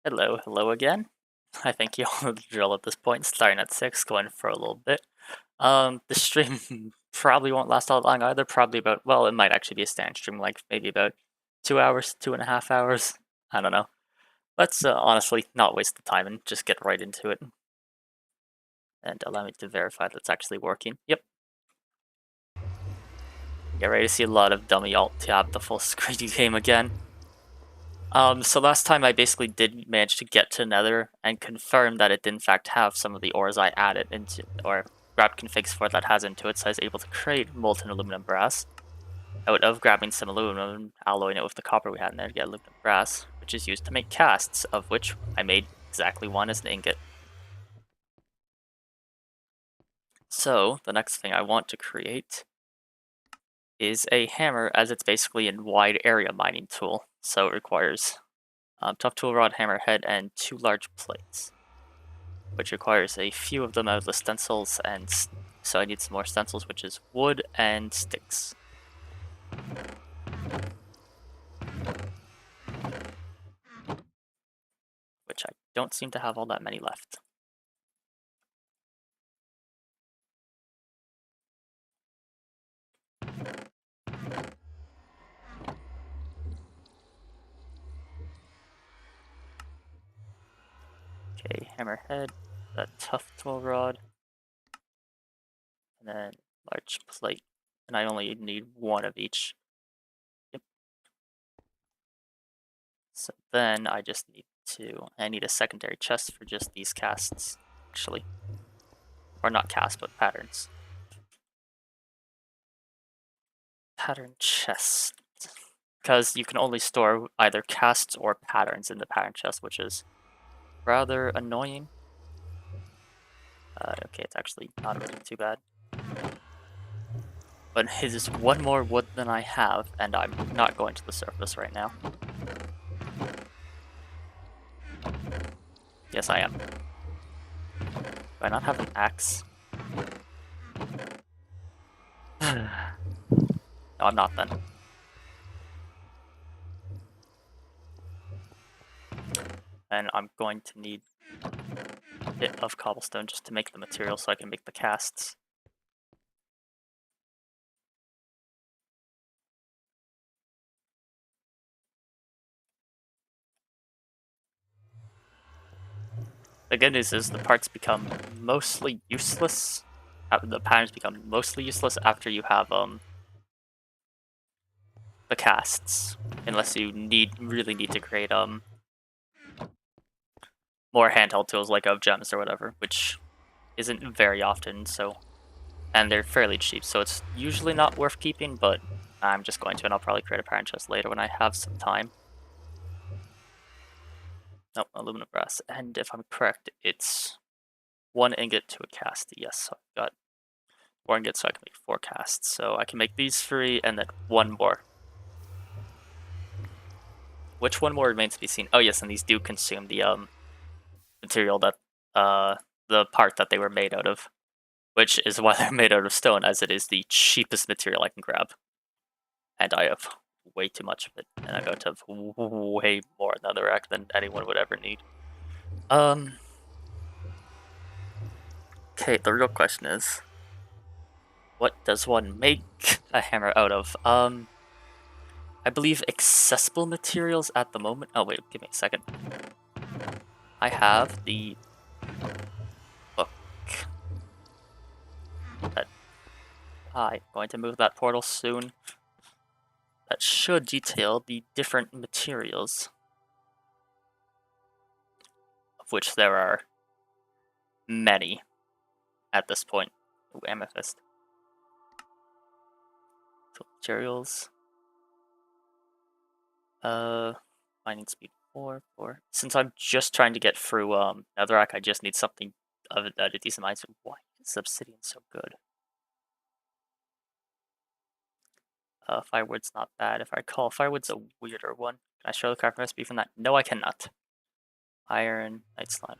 Hello again. I think you all know the drill at this point, starting at 6, going for a little bit. The stream probably won't last all that long either, probably about, well, it might actually be a standard stream, like maybe about 2 hours, 2.5 hours, I don't know. Let's honestly not waste the time and just get right into it. And allow me to verify that's actually working. Yep. Get ready to see a lot of dummy alt-tab the full screen game again. So last time I basically did manage to get to Nether and confirm that it did in fact have some of the ores I added into, or grabbed configs for that has into it, so I was able to create molten aluminum brass out of grabbing some aluminum and alloying it with the copper we had in there to get aluminum brass, which is used to make casts, of which I made exactly one as an ingot. So the next thing I want to create is a hammer, as it's basically a wide area mining tool, so it requires tough tool rod, hammer head, and 2 large plates, which requires a few of them out of the stencils, and so I need some more stencils, which is wood and sticks. Which I don't seem to have all that many left. Okay, hammerhead, a tough tool rod, and then large plate. And I only need one of each. Yep. So then I just need I need a secondary chest for just these casts, actually. Or not casts, but patterns. Pattern chest. Because you can only store either casts or patterns in the pattern chest, which is rather annoying. Okay, it's actually not really too bad. But it is one more wood than I have, and I'm not going to the surface right now. Yes, I am. Do I not have an axe? No, I'm not then. And I'm going to need a bit of cobblestone just to make the material so I can make the casts. The good news is the parts become mostly useless. The patterns become mostly useless after you have the casts, unless you really need to create more handheld tools like of gems or whatever, which isn't very often. So, and they're fairly cheap, so it's usually not worth keeping. But I'm just going to, and I'll probably create a parent chest later when I have some time. Nope, aluminum brass. And if I'm correct, it's 1 ingot to a cast. Yes, so I've got 4 ingots, so I can make 4 casts. So I can make these 3 and then 1 more. Which one more remains to be seen? Oh yes, and these do consume the material that the part that they were made out of, which is why they're made out of stone, as it is the cheapest material I can grab. And I have way too much of it, and I'm going to have way more netherrack than anyone would ever need. Okay, the real question is, what does one make a hammer out of? I believe accessible materials at the moment. Oh wait, give me a second. I have the book. I'm going to move that portal soon. That should detail the different materials, of which there are many at this point. Ooh, amethyst. Materials. Mining speed 4. Since I'm just trying to get through netherrack, I just need something of a decent mine. So why is obsidian so good? Firewood's not bad. If I recall, firewood's a weirder one. Can I show the crafting recipe from that? No, I cannot. Iron, night slime.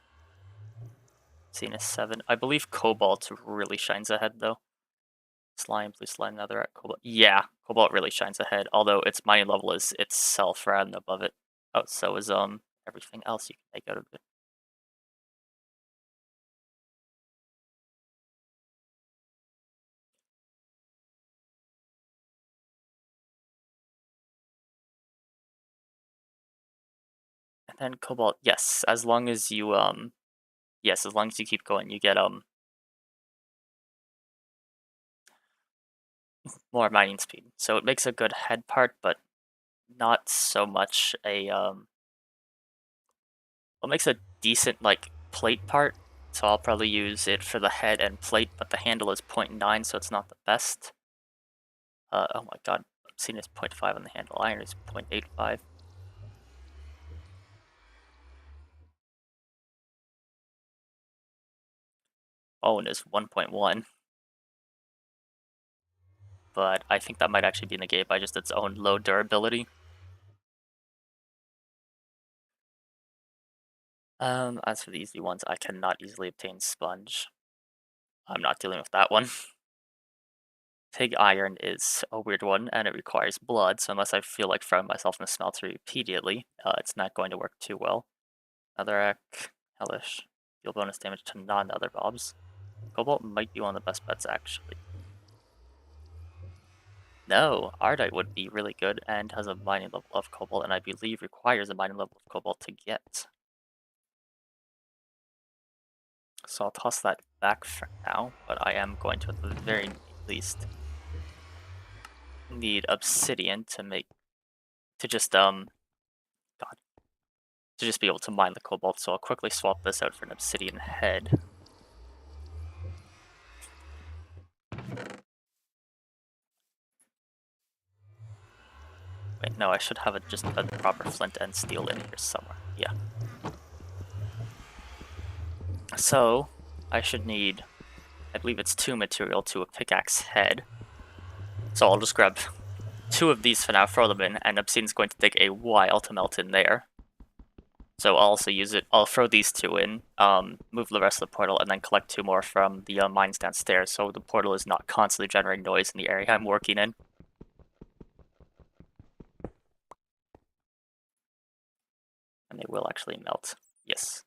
Zenith 7. I believe cobalt really shines ahead though. Slime, blue slime, netherrack, cobalt. Yeah, cobalt really shines ahead, although its mining level is itself rather than above it. Oh, so is everything else you can make out of it. And then cobalt, yes, as long as you yes, as long as you keep going, you get more mining speed. So it makes a good head part, but not so much a What makes a decent like plate part. So I'll probably use it for the head and plate, but the handle is 0.9, so it's not the best. Oh my god, obsidian is 0.5 on the handle, iron is 0.85. Bone is 1.1. But I think that might actually be negated by just its own low durability. As for the easy ones, I cannot easily obtain sponge. I'm not dealing with that one. Pig iron is a weird one, and it requires blood, so unless I feel like throwing myself in the smelter repeatedly, it's not going to work too well. Netherrack, hellish, deal bonus damage to non-nether mobs. Cobalt might be one of the best bets, actually. No, Ardite would be really good and has a mining level of cobalt, and I believe requires a mining level of cobalt to get. So I'll toss that back for now, but I am going to, at the very least, need obsidian to make, to just, God, to just be able to mine the cobalt, so I'll quickly swap this out for an obsidian head. Wait, no, I should have just a proper flint and steel in here somewhere. Yeah. So, I should need, I believe it's 2 material to a pickaxe head. So I'll just grab 2 of these for now, throw them in, and obsidian's going to take a while to melt in there. So I'll also use it, I'll throw these 2 in, move the rest of the portal, and then collect 2 more from the mines downstairs, so the portal is not constantly generating noise in the area I'm working in. And they will actually melt. Yes.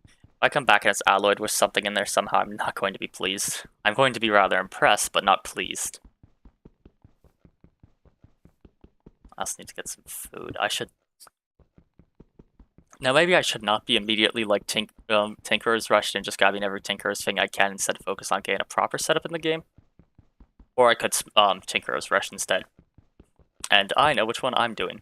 If I come back and it's alloyed with something in there somehow, I'm not going to be pleased. I'm going to be rather impressed, but not pleased. I also need to get some food. I should... Now maybe I should not be immediately like Tinkerer's rushed and just grabbing every Tinkerer's thing I can instead of focus on getting a proper setup in the game. Or I could Tinkerer's rush instead. And I know which one I'm doing.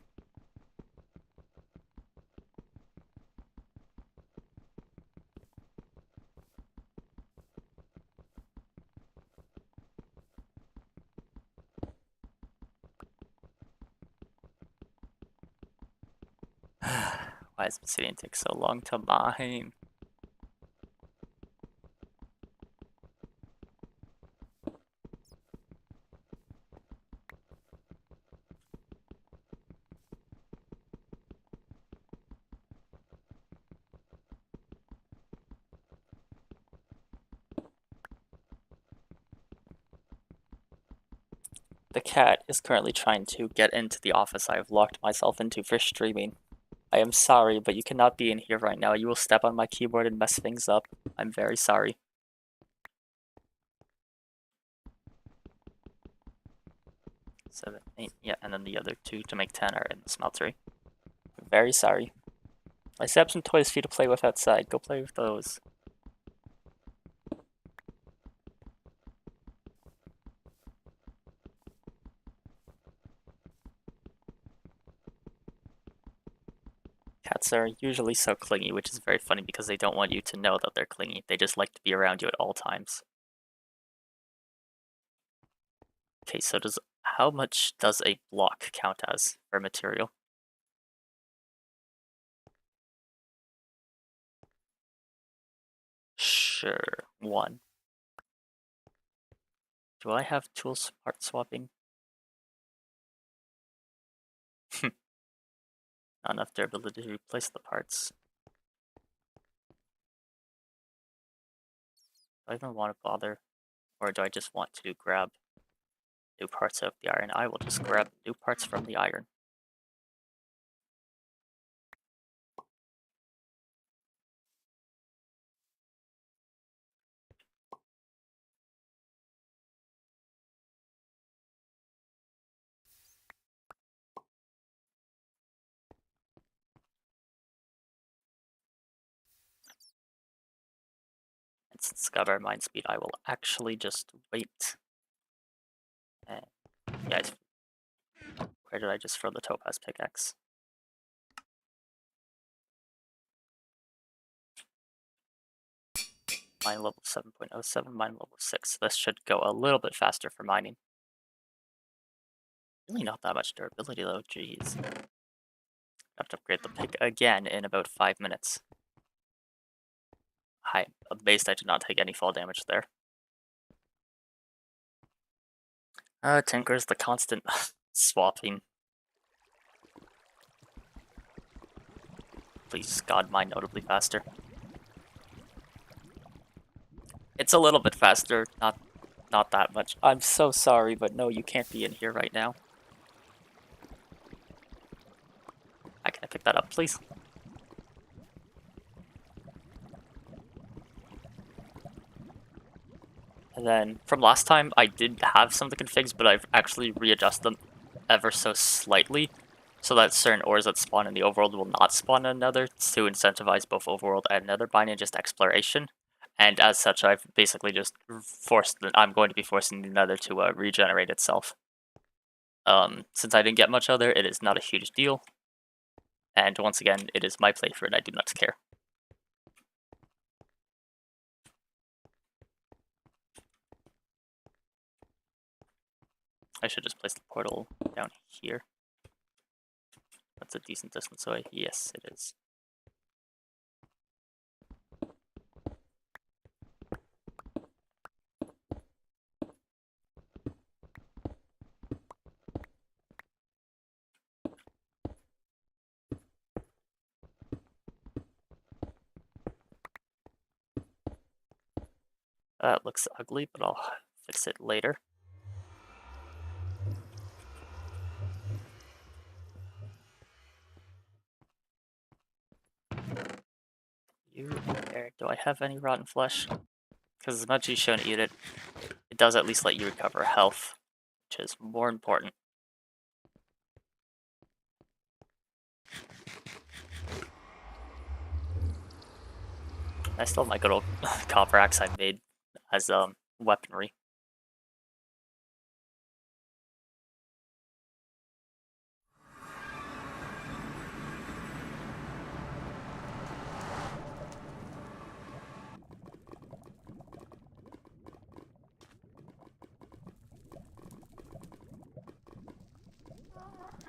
Why does obsidian take so long to mine? The cat is currently trying to get into the office I have locked myself into for streaming. I am sorry, but you cannot be in here right now. You will step on my keyboard and mess things up. I'm very sorry. 7, 8, yeah, and then the other 2 to make 10 are in the smeltery. Very sorry. I set up some toys for you to play with outside. Go play with those. Cats are usually so clingy, which is very funny because they don't want you to know that they're clingy. They just like to be around you at all times. Okay, so how much does a block count as for material? Sure, 1. Do I have tools part swapping? Not enough durability to replace the parts. Do I even want to bother? Or do I just want to grab new parts of the iron? I will just grab new parts from the iron. since it's got our mine speed, I will actually just wait. And guys, where did I just throw the topaz pickaxe? Mine level 7.07, mine level 6. This should go a little bit faster for mining. Really not that much durability though, jeez. Have to upgrade the pick again in about 5 minutes. I'm amazed I did not take any fall damage there. Tinker's the constant swapping. Please, God, mine notably faster. It's a little bit faster, not that much. I'm so sorry, but no, you can't be in here right now. Can I pick that up, please? And then, from last time, I did have some of the configs, but I've actually readjusted them ever so slightly, so that certain ores that spawn in the overworld will not spawn in Nether, to incentivize both overworld and Nether mining and just exploration. And as such, I've basically just I'm going to be forcing the Nether to regenerate itself. Since I didn't get much out there, it is not a huge deal. And once again, it is my playthrough and I do not care. I should just place the portal down here. That's a decent distance away. Yes, it is. It looks ugly, but I'll fix it later. You there? Do I have any rotten flesh? Because as much as you shouldn't eat it, it does at least let you recover health, which is more important. I still have my good old copper axe I made as weaponry.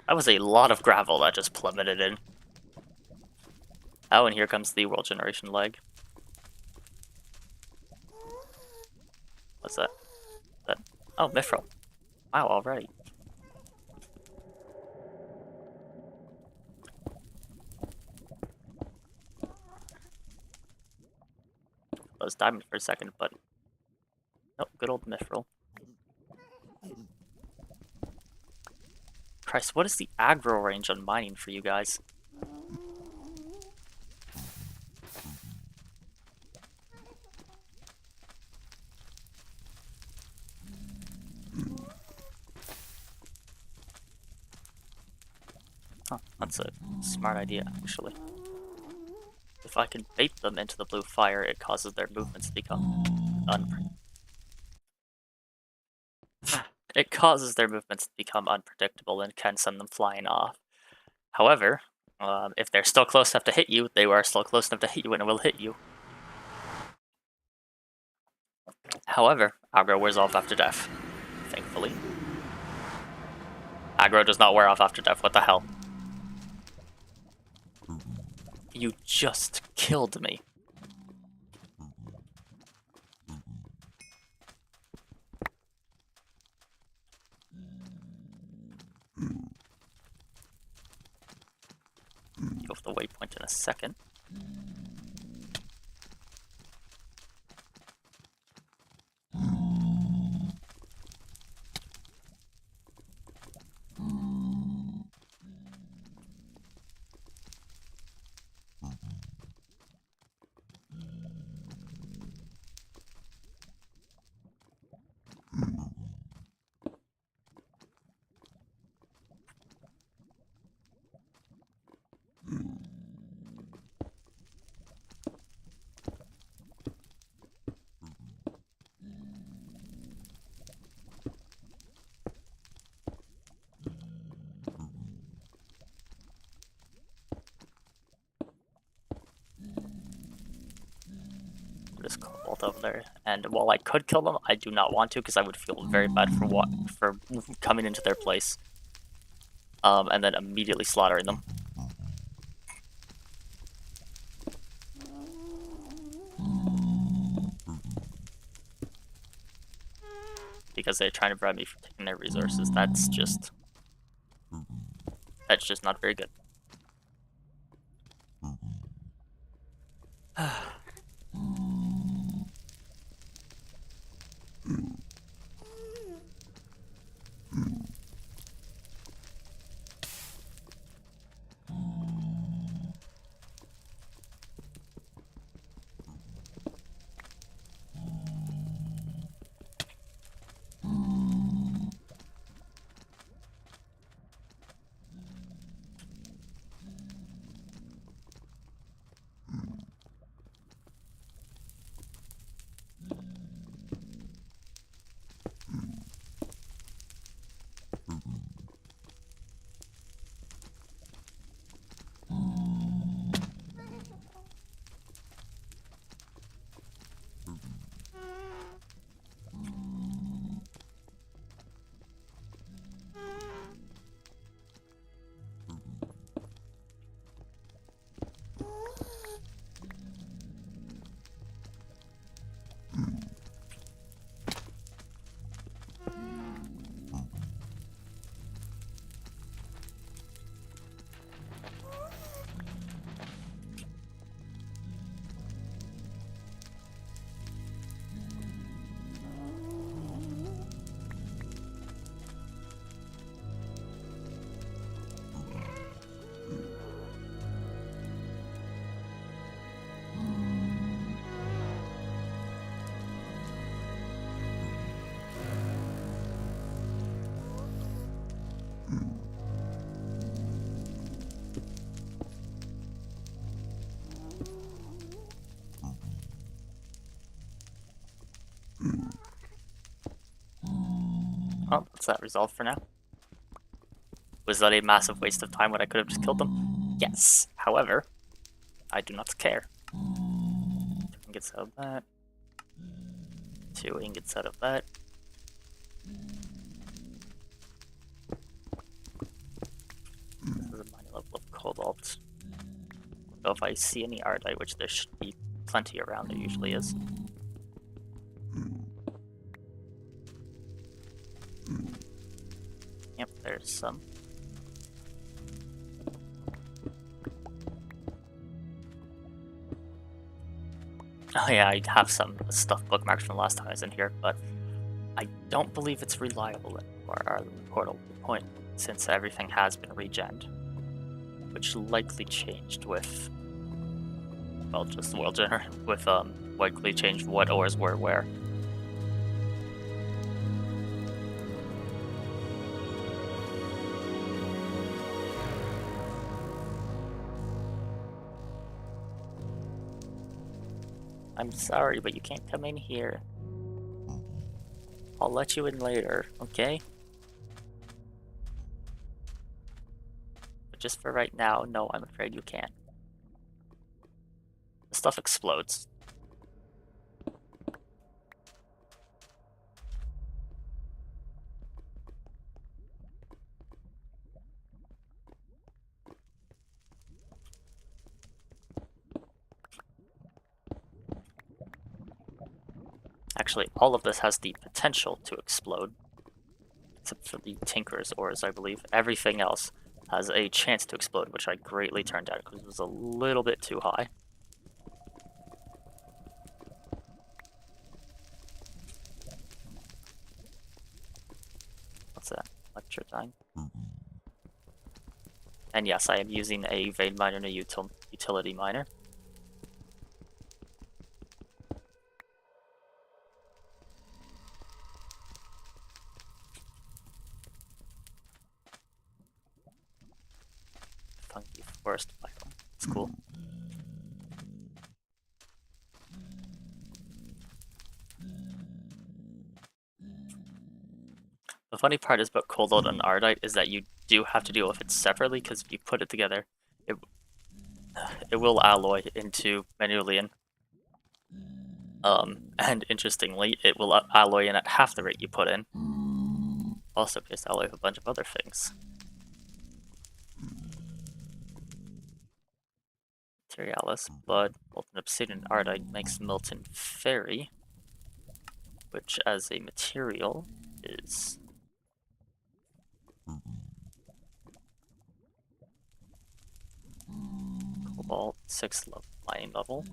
That was a lot of gravel that just plummeted in. Oh, and here comes the world generation lag. What's that? Oh, Mithril. Wow, already. I was diamond for a second, but nope, good old Mithril. Christ, what is the aggro range on mining for you guys? Huh, that's a smart idea, actually. If I can bait them into the blue fire, it causes their movements to become unpredictable and can send them flying off. However, if they're still close enough to hit you, they are still close enough to hit you and it will hit you. However, aggro wears off after death, thankfully. Aggro does not wear off after death, what the hell? You just killed me. Go off the waypoint in a second. health over there. And while I could kill them, I do not want to because I would feel very bad for coming into their place. And then immediately slaughtering them. Because they're trying to bribe me for taking their resources. That's just not very good. Oh, that's that resolved for now. Was that a massive waste of time when I could have just killed them? Yes. However, I do not care. 2 ingots out of that. 2 ingots out of that. This is a minor level of cobalt. So if I see any ardite, which there should be plenty around, there usually is. Yep, there's some. Oh yeah, I have some stuff bookmarked from the last time I was in here, but I don't believe it's reliable anymore, or the portal point, since everything has been regened. Which likely changed with, well, just the world generator, with likely changed what ores were where. I'm sorry, but you can't come in here. I'll let you in later, okay? But just for right now, no, I'm afraid you can't. The stuff explodes. Actually, all of this has the potential to explode. Except for the Tinker's ores, I believe. Everything else has a chance to explode, which I greatly turned down because it was a little bit too high. What's that? Lecture time. And yes, I am using a vein miner and a utility miner. Funky forest biome. It's cool. The funny part is about Coldalt and Ardite is that you do have to deal with it separately, because if you put it together, it will alloy into Manuelian. And interestingly, it will alloy in at half the rate you put in. Also appears to alloy with a bunch of other things. Materialis, blood, molten obsidian, ardite makes molten fairy, which as a material is cobalt 6 mining level.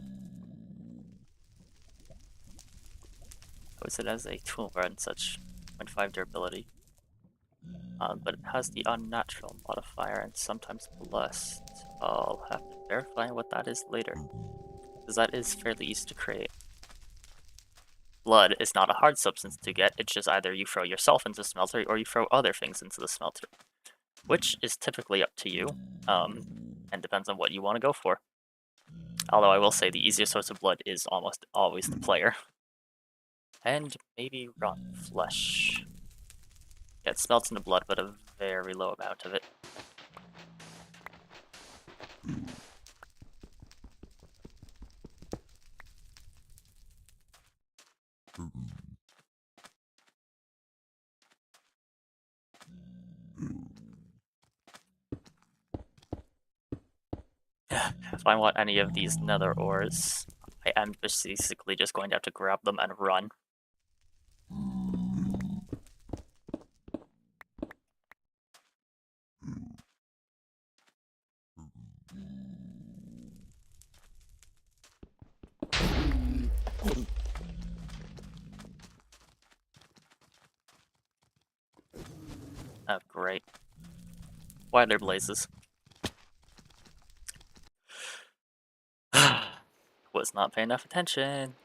Puts it as a tool and such 0.5 durability. But it has the unnatural modifier and sometimes blessed. I'll have to verify what that is later, because that is fairly easy to create. Blood is not a hard substance to get, it's just either you throw yourself into the smelter or you throw other things into the smelter, which is typically up to you, and depends on what you want to go for. Although I will say the easiest source of blood is almost always the player. And maybe rotten flesh. Yeah, it smelts into blood, but a very low amount of it. If I want any of these nether ores, I am basically just going to have to grab them and run. Oh, great. Why are there blazes? Was not paying enough attention.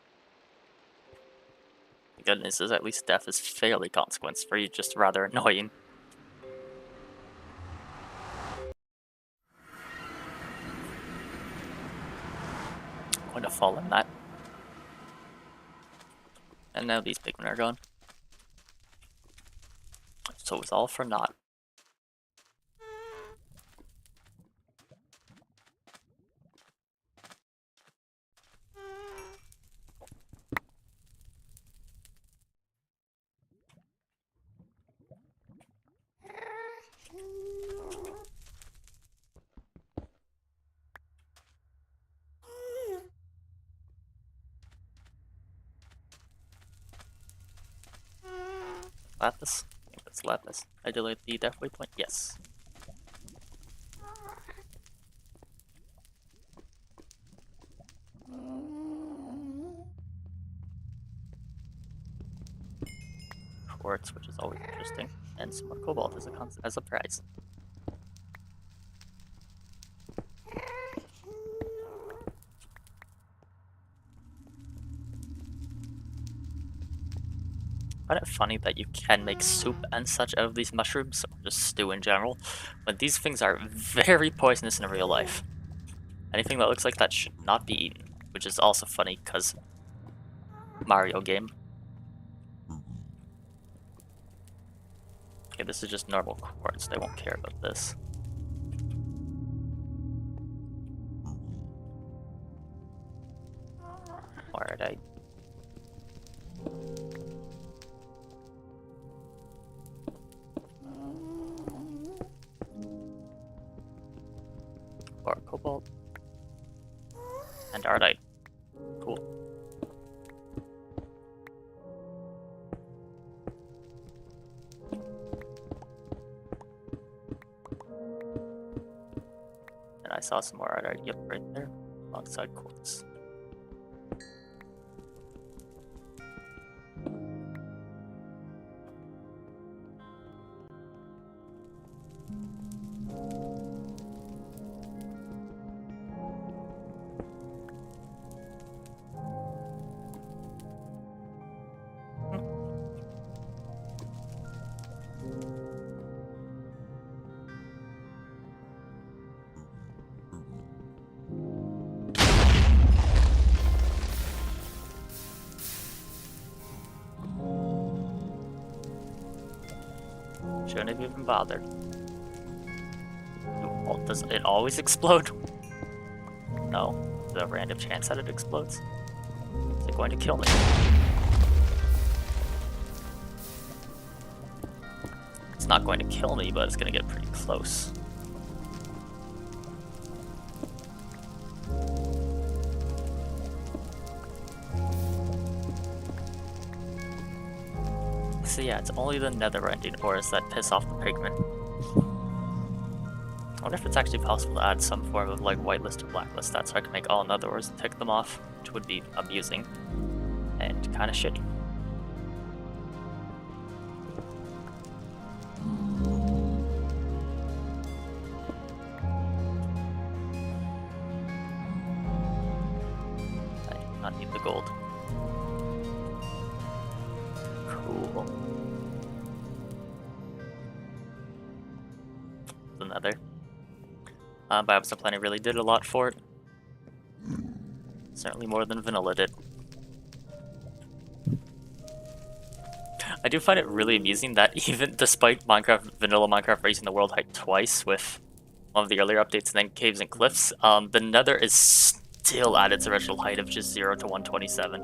The good news is at least death is fairly consequence-free, just rather annoying. I'm going to fall in that. And now these pigmen are gone. So it's all for naught. Lapis? I think that's lapis. I delayed the death waypoint? Yes. Quartz, which is always interesting. And some more cobalt as a prize. I find it funny that you can make soup and such out of these mushrooms, or just stew in general, but these things are very poisonous in real life. Anything that looks like that should not be eaten, which is also funny because Mario game. Okay, this is just normal quartz, they won't care about this. Alright, or cobalt and ardite. Cool. And I saw some more ardite, yep, right there, alongside quartz. Shouldn't have even bothered. Does it always explode? No. Is there a random chance that it explodes? It's like going to kill me. It's not going to kill me, but it's going to get pretty close. So yeah, it's only the nether ending ores that piss off the pigment. I wonder if it's actually possible to add some form of like whitelist or blacklist stats so I can make all nether ores and pick them off, which would be amusing and kind of shitty. I do not need the gold. Cool. The nether. Biopsy Planet really did a lot for it. Certainly more than vanilla did. I do find it really amusing that even despite vanilla Minecraft raising the world height twice with one of the earlier updates and then caves and cliffs, the nether is still at its original height of just 0 to 127.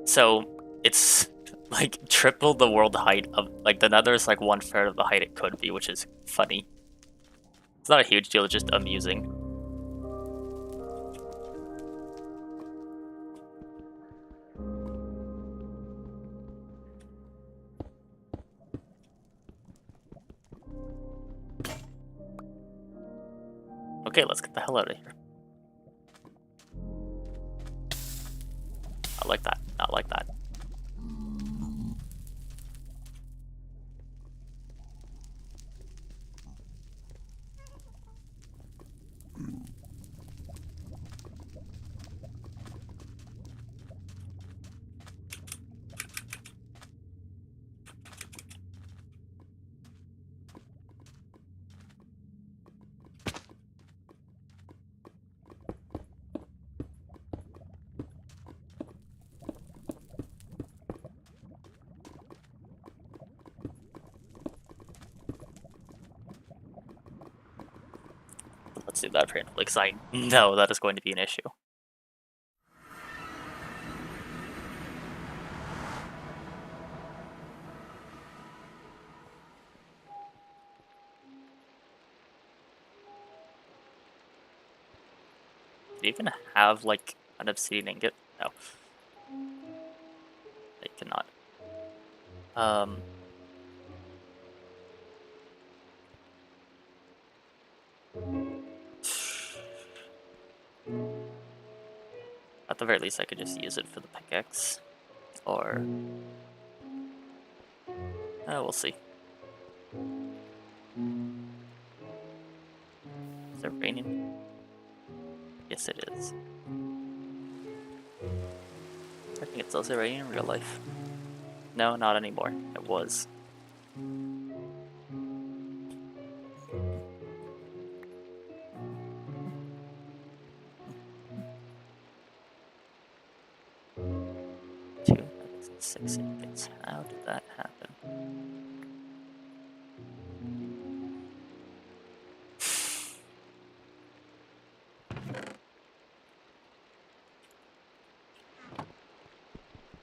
So it's like triple the world height of, like, the nether is like 1/3 of the height it could be, which is funny. It's not a huge deal, it's just amusing. Okay, let's get the hell out of here. Not like that, not like that. Let's do that painfully, because I know that is going to be an issue. Do you even have, like, an obsidian ingot? No. They cannot. At the very least, I could just use it for the pickaxe. Or... we'll see. Is it raining? Yes, it is. I think it's also raining in real life. No, not anymore. It was. Two, 6 ingots. How did that happen?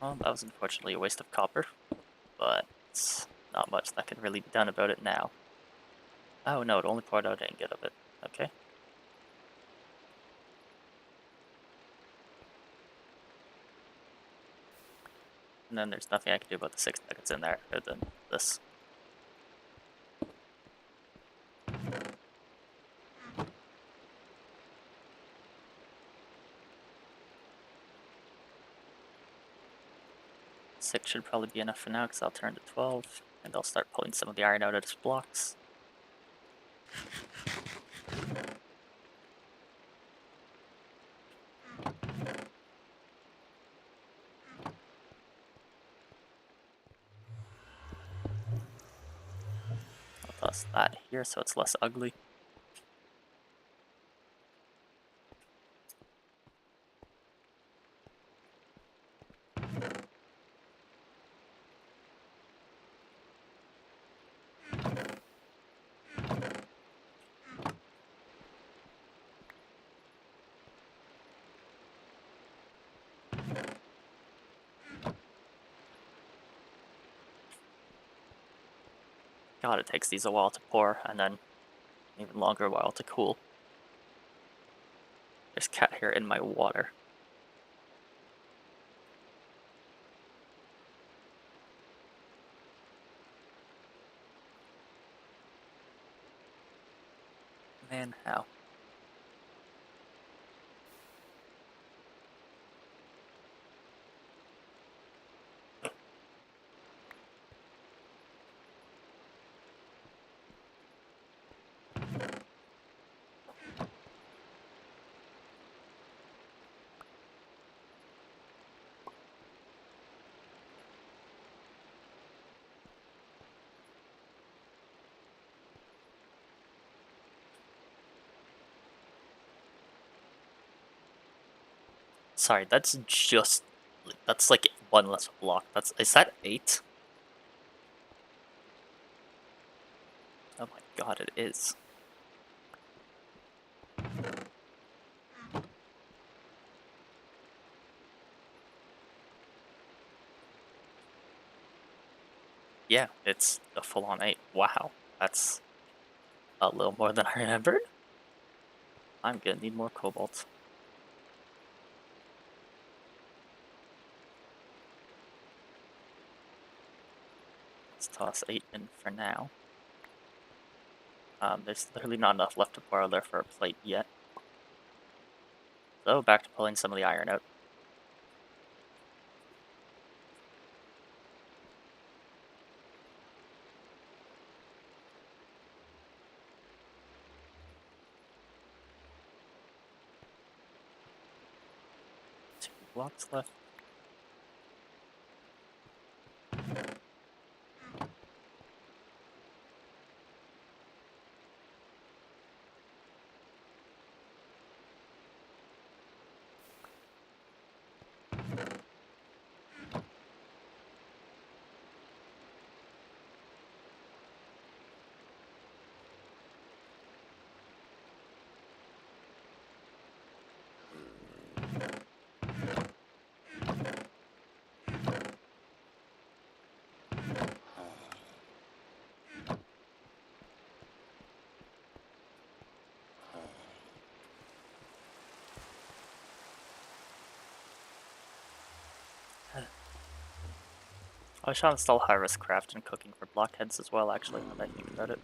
Well, that was unfortunately a waste of copper, but it's not much that can really be done about it now. Oh no, it only poured out an ingot of it. Okay. And then there's nothing I can do about the 6 nuggets in there other than this. Six should probably be enough for now because I'll turn to 12 and I'll start pulling some of the iron out of its blocks. I'll toss that here so it's less ugly. God, it takes these a while to pour, and then even longer while to cool. There's cat hair in my water. Man, how? Sorry, that's just... That's like one less block. Is that 8? Oh my god, it is. Yeah, it's a full-on 8. Wow, that's a little more than I remembered. I'm gonna need more cobalt. Let's toss 8 in for now. There's literally not enough left to borrow there for a plate yet. So back to pulling some of the iron out. Two blocks left. I should install Harvest Craft and cooking for blockheads as well, actually, now that I think about it.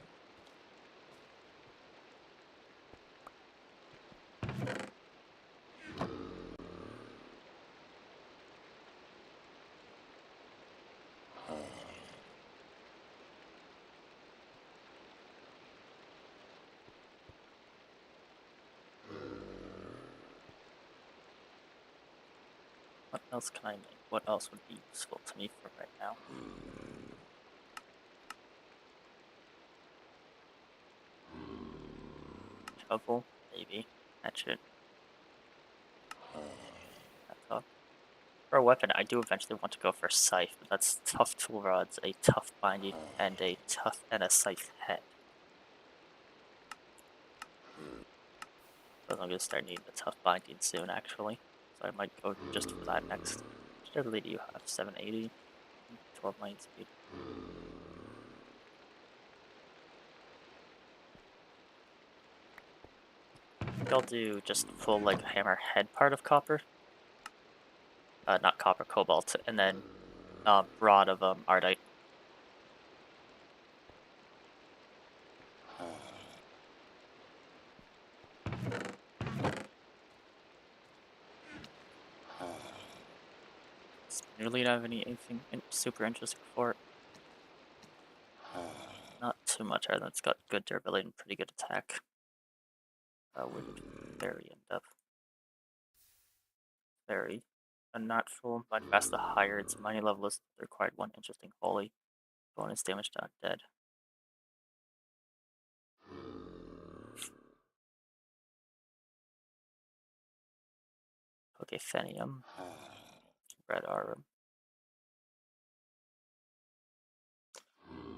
What else can I make? What else would be useful to me for right now? Shovel? Maybe. Hatchet. That's all. For a weapon, I do eventually want to go for Scythe, but that's tough tool rods, a tough binding, and a scythe head. So I'm gonna start needing a tough binding soon, actually. So I might go just for that next. Which ability do you have? 780? 12 lane speed. I think I'll do just full, like, hammer head part of copper. Not copper, cobalt, and then rod of ardite. Really don't have anything super interesting for it. Not too much other than it's got good durability and pretty good attack. Where did Fairy end up? Fairy. A natural, but fast the higher its mining level is, the required one interesting holy. Bonus damage to undead. Okay, Fenium. Red Arum.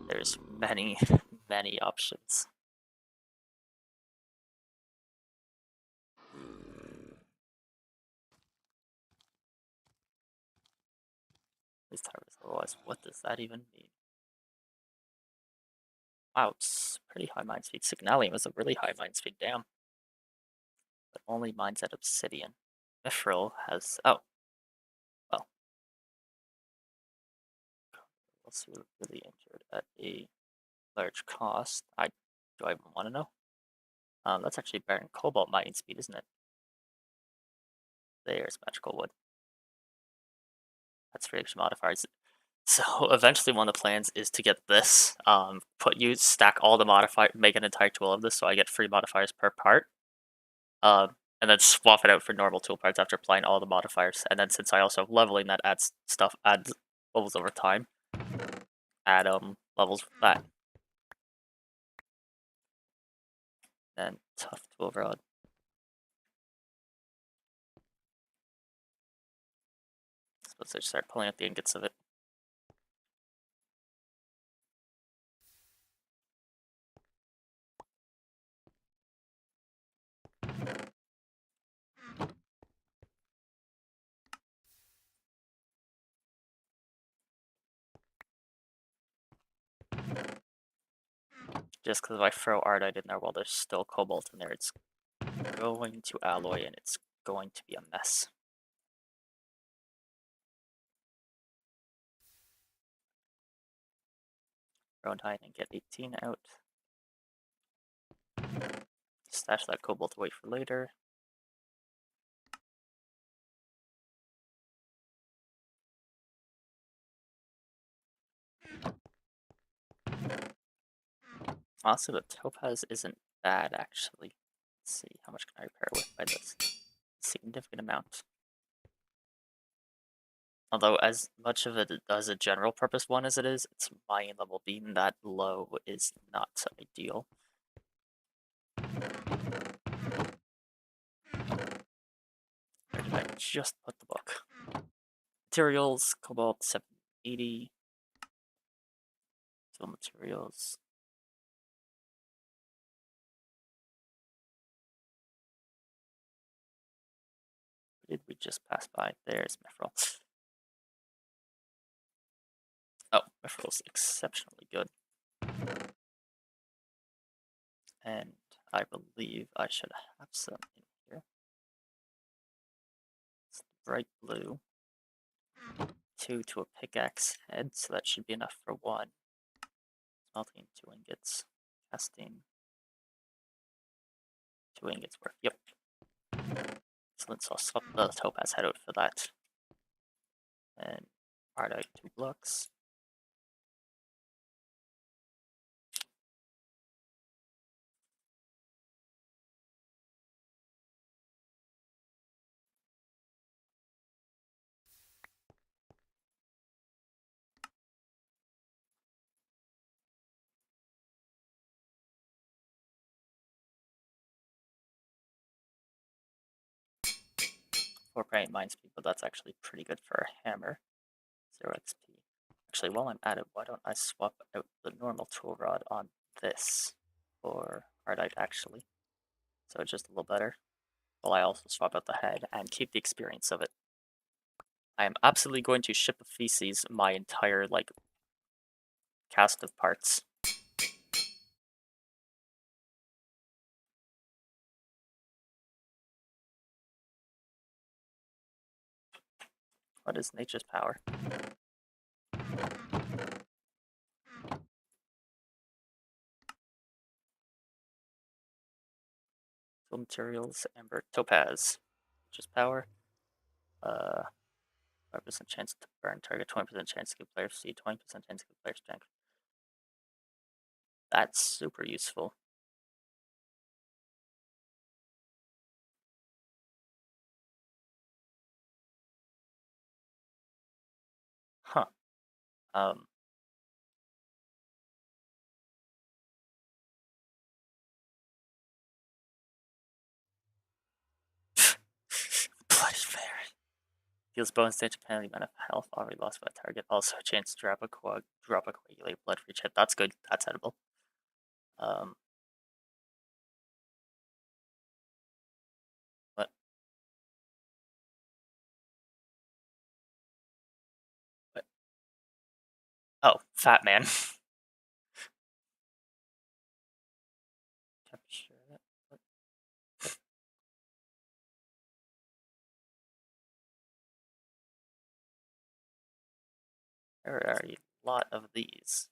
There's many, many options. At least harvest otherwise, what does that even mean? Wow, it's pretty high mine speed. Signalium is a really high mine speed, damn. But only mines at obsidian. Mithril has... Oh. Well. Let's see, we're really injured at a large cost. Do I even want to know? That's actually better than cobalt mining speed, isn't it? There's magical wood. That's for extra modifiers. So eventually one of the plans is to get this, stack all the modifiers, make an entire tool of this so I get free modifiers per part. And then swap it out for normal tool parts after applying all the modifiers. And then since I also have leveling, that adds levels over time. Add levels with that. And tough tool rod. Suppose I start pulling out the ingots of it. Just because if I throw Ardite in there while there's still cobalt in there, it's going to alloy and it's going to be a mess. Throw 9 and get 18 out. Stash that cobalt away for later. Also, the topaz isn't bad, actually. Let's see, how much can I repair with by this? A significant amount. Although, as much of it as a general purpose one as it is, its mining level being that low is not ideal. Where did I just put the book? Materials, cobalt 780. Fill materials. Did we just pass by? There's Mithril. Oh, Mithril's exceptionally good. And I believe I should have some in here. It's bright blue. 2 to a pickaxe head, so that should be enough for 1. Smelting 2 ingots. Casting 2 ingots worth. Yep. Excellent, so I'll swap the topaz head out for that. And Ardite 2 blocks. Four point mine speed, but that's actually pretty good for a hammer. 0 XP. Actually, while I'm at it, why don't I swap out the normal tool rod on this for Ardite actually? So it's just a little better. While I also swap out the head and keep the experience of it. I am absolutely going to ship a feces my entire cast of parts. What is nature's power? Full materials, amber, topaz. Nature's power. 5% chance to burn target, 20% chance to give player speed, 20% chance to give player strength. That's super useful. Huh. Bloody fairy. Deals bonus damage penalty amount of health already lost by target. Also a chance to drop a coagulated blood for each hit. That's good. That's edible. What? What? Oh, fat man. There are a lot of these.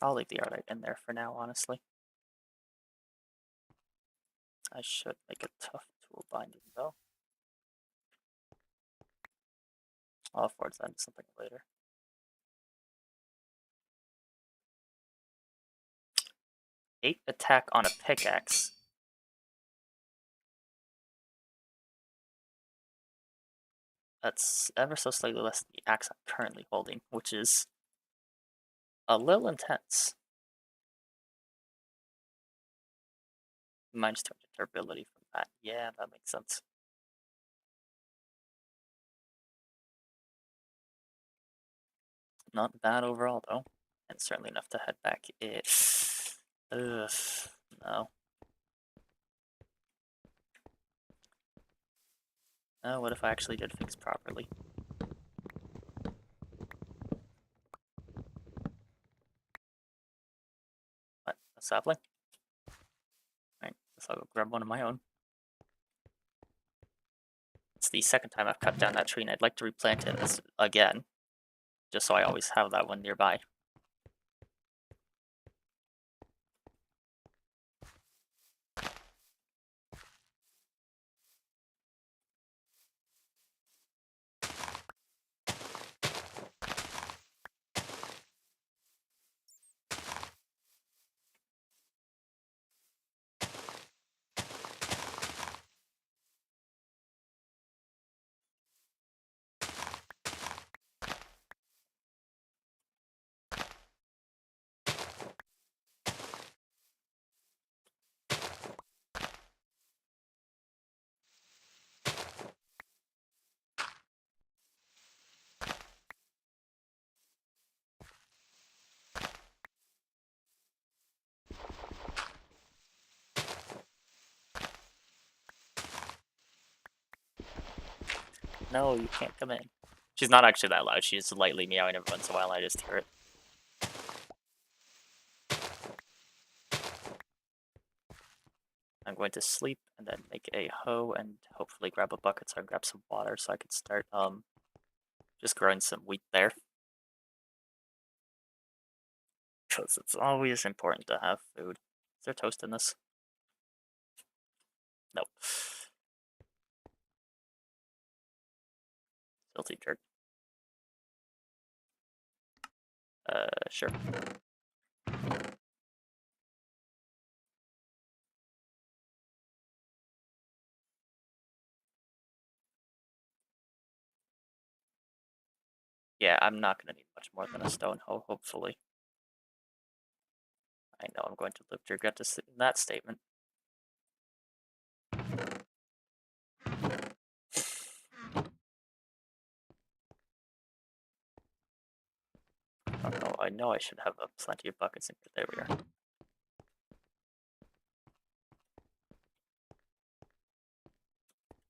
I'll leave the art in there for now, honestly. I should make a tough tool binding though. I'll forward that into something later. Eight attack on a pickaxe. That's ever so slightly less than the axe I'm currently holding, which is a little intense. Minus 200 durability from that. Yeah, that makes sense. Not bad overall, though. And certainly enough to head back in. Ugh, no. Oh, what if I actually did things properly? What? A sapling? Alright, guess I'll go grab one of my own. It's the second time I've cut down that tree, and I'd like to replant it again, just so I always have that one nearby. No, you can't come in. She's not actually that loud, she's lightly meowing every once in a while, I just hear it. I'm going to sleep and then make a hoe and hopefully grab a bucket so I can grab some water so I can start just growing some wheat there. Because it's always important to have food. Is there toast in this? Nope. Filthy jerk. Sure. Yeah, I'm not going to need much more than a stone hoe, hopefully. I know I'm going to live to regret that statement. Oh no, I know I should have plenty of buckets in here. There we are.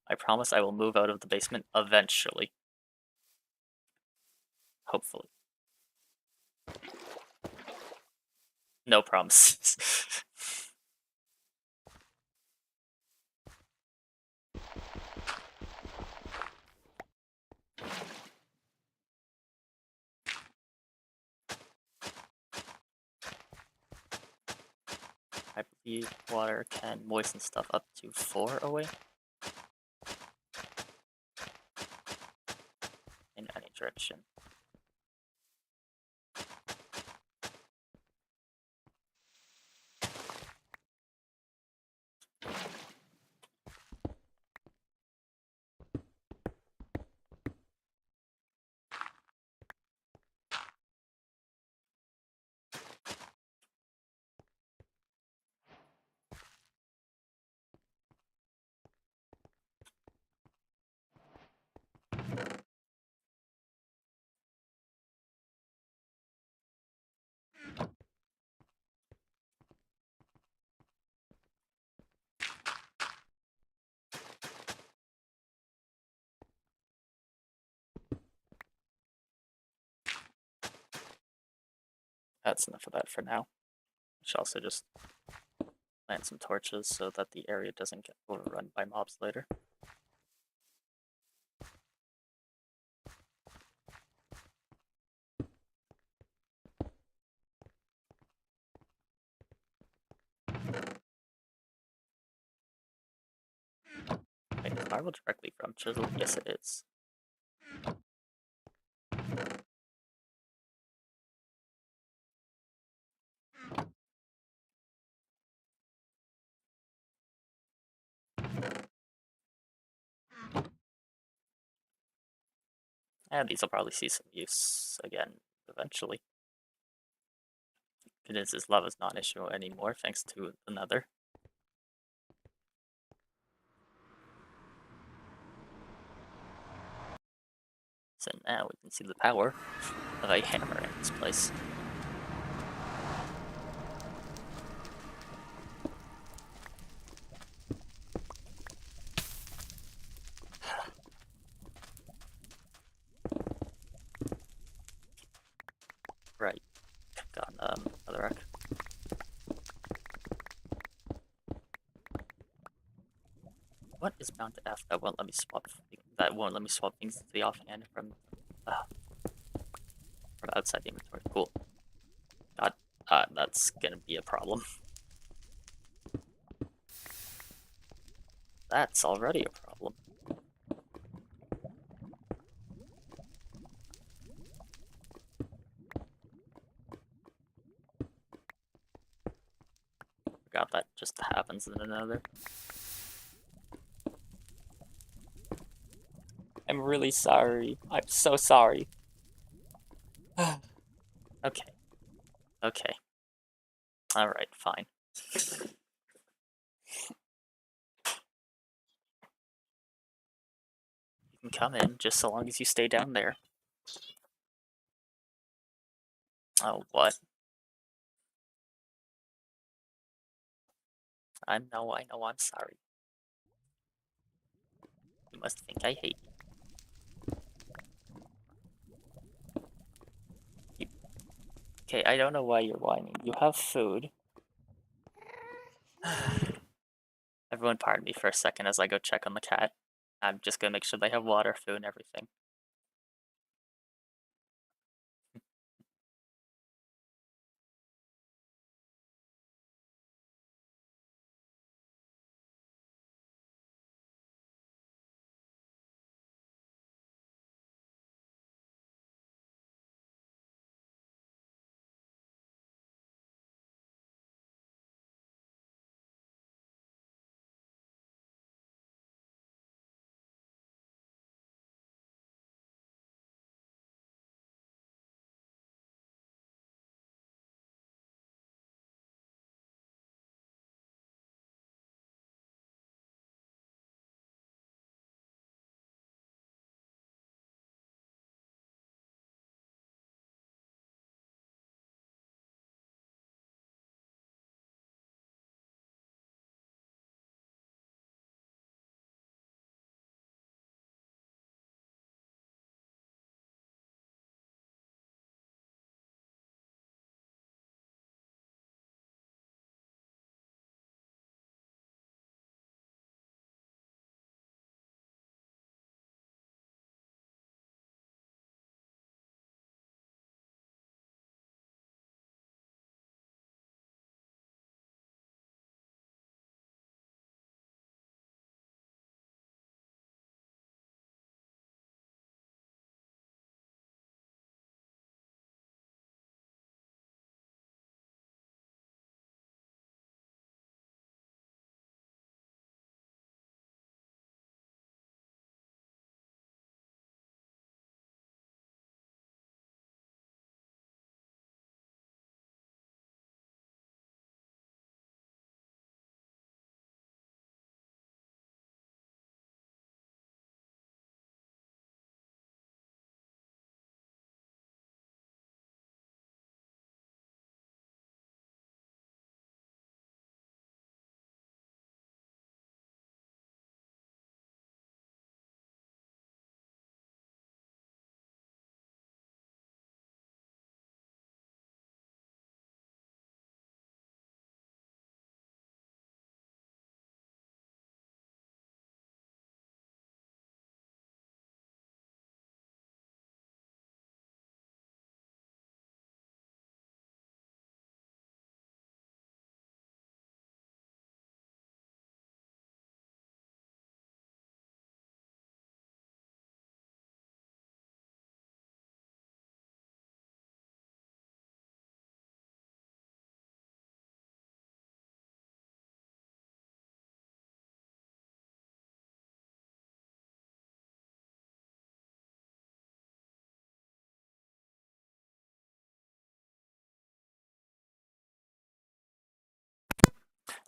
I promise I will move out of the basement eventually. Hopefully. No promises. I believe water can moisten stuff up to 4 away. In any direction. That's enough of that for now. I should also just plant some torches so that the area doesn't get overrun by mobs later. Wait, is marble directly from chisel? Yes, it is. And these will probably see some use again eventually. Condenses lava's not an issue anymore thanks to the nether. So now we can see the power of a hammer in this place. Right. Got netherrack. What is bound to F that won't let me swap things to the offhand from outside the inventory? Cool. God, that's gonna be a problem. That's already a problem. Forgot that just happens in another. I'm really sorry. I'm so sorry. Okay. Okay. Alright, fine. You can come in just so long as you stay down there. Oh, what? I know, I'm sorry. You must think I hate you. Okay, I don't know why you're whining. You have food. Everyone pardon me for a second as I go check on the cat. I'm just gonna make sure they have water, food, and everything.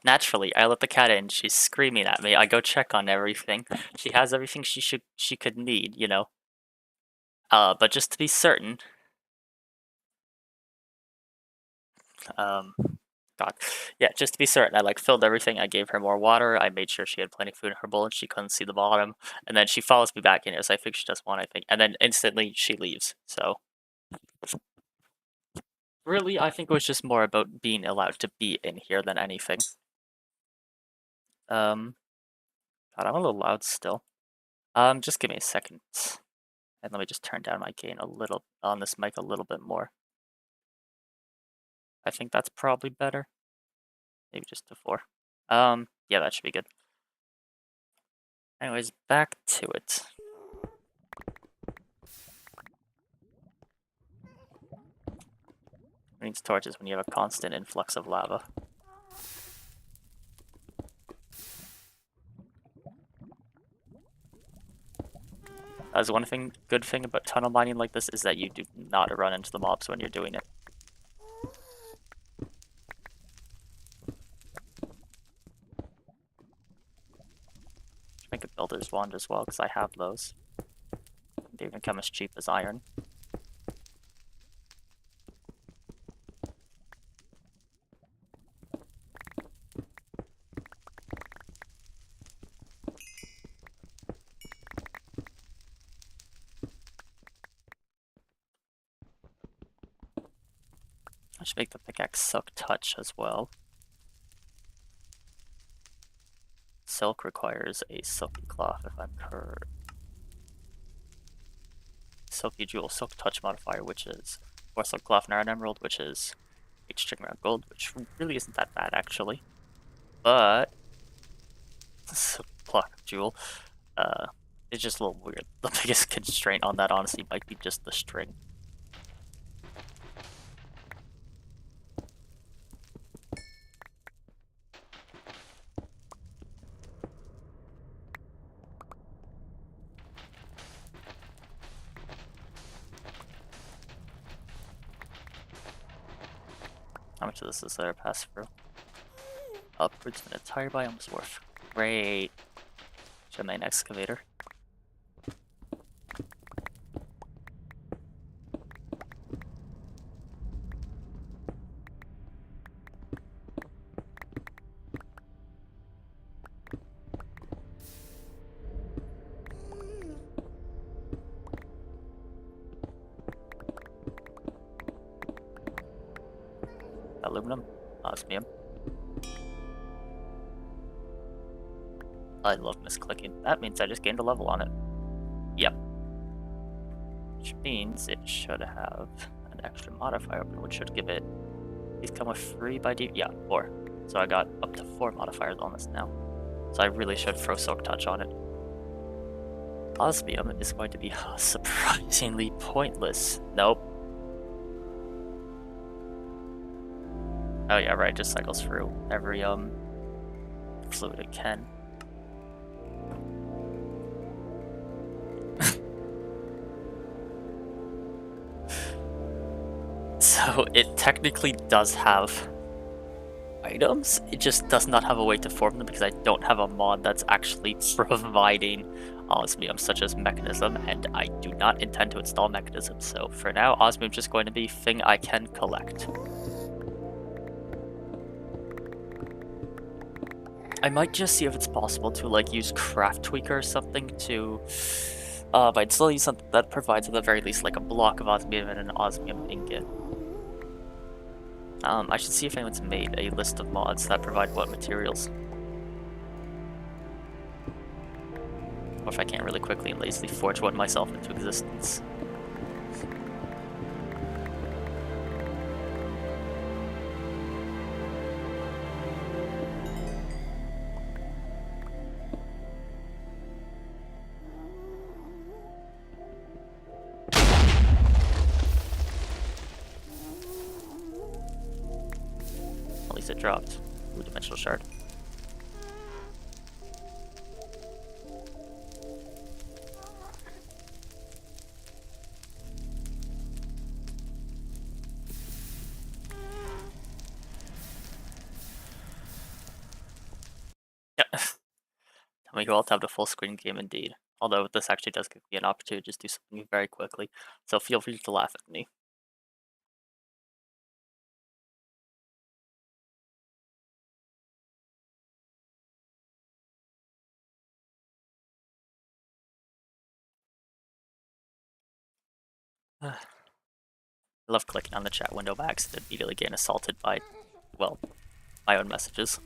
Naturally, I let the cat in. She's screaming at me. I go check on everything. She has everything she could need, you know. But just to be certain, um, God, yeah, just to be certain, I like filled everything. I gave her more water. I made sure she had plenty of food in her bowl and she couldn't see the bottom. And then she follows me back in here, so I think she does one. I think, and then instantly she leaves. So really, I think it was just more about being allowed to be in here than anything. God, I'm a little loud still. Just give me a second. And let me just turn down my gain a little on this mic a little bit more. I think that's probably better. Maybe just to 4. Yeah, that should be good. Anyways, back to it. What needs torches when you have a constant influx of lava? As one good thing about tunnel mining like this is that you do not run into the mobs when you're doing it. Make a builder's wand as well, because I have those. They even come as cheap as iron. I should make the pickaxe suck touch as well. Silk requires a silky cloth if I'm correct. Silky jewel, silk touch modifier, which is 4 silk cloth and iron emerald, which is 8 string round gold, which really isn't that bad actually. But silk cloth jewel, it's just a little weird. The biggest constraint on that honestly might be just the string. How much of this is there pass through? Upwards of an entire biome's worth. Great. Should I make an excavator? Aluminum, osmium. I love misclicking. That means I just gained a level on it. Yep. Which means it should have an extra modifier, which should give it... These come with 3 by default? Yeah, 4. So I got up to 4 modifiers on this now. So I really should throw Silk Touch on it. Osmium is going to be surprisingly pointless. Nope. Oh yeah, right, just cycles through every fluid it can. So it technically does have items, it just does not have a way to form them because I don't have a mod that's actually providing osmium such as mechanism, and I do not intend to install mechanism, so for now osmium is just going to be thing I can collect. I might just see if it's possible to like use Craft Tweaker or something to but I'd still use something that provides at the very least like a block of osmium and an osmium ingot. I should see if anyone's made a list of mods that provide what materials. Or if I can't really quickly and lazily forge one myself into existence. At least it dropped. Ooh, dimensional shard. me who else have the full screen game indeed. Although this actually does give me an opportunity to just do something very quickly, so feel free to laugh at me. I love clicking on the chat window by accident, immediately getting assaulted by, well, my own messages.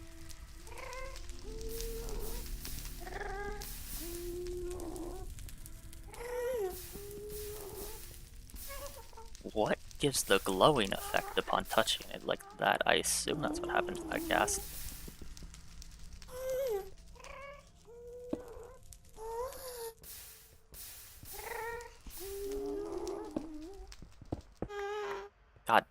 What gives the glowing effect upon touching it like that? I assume that's what happened to that ghast. God.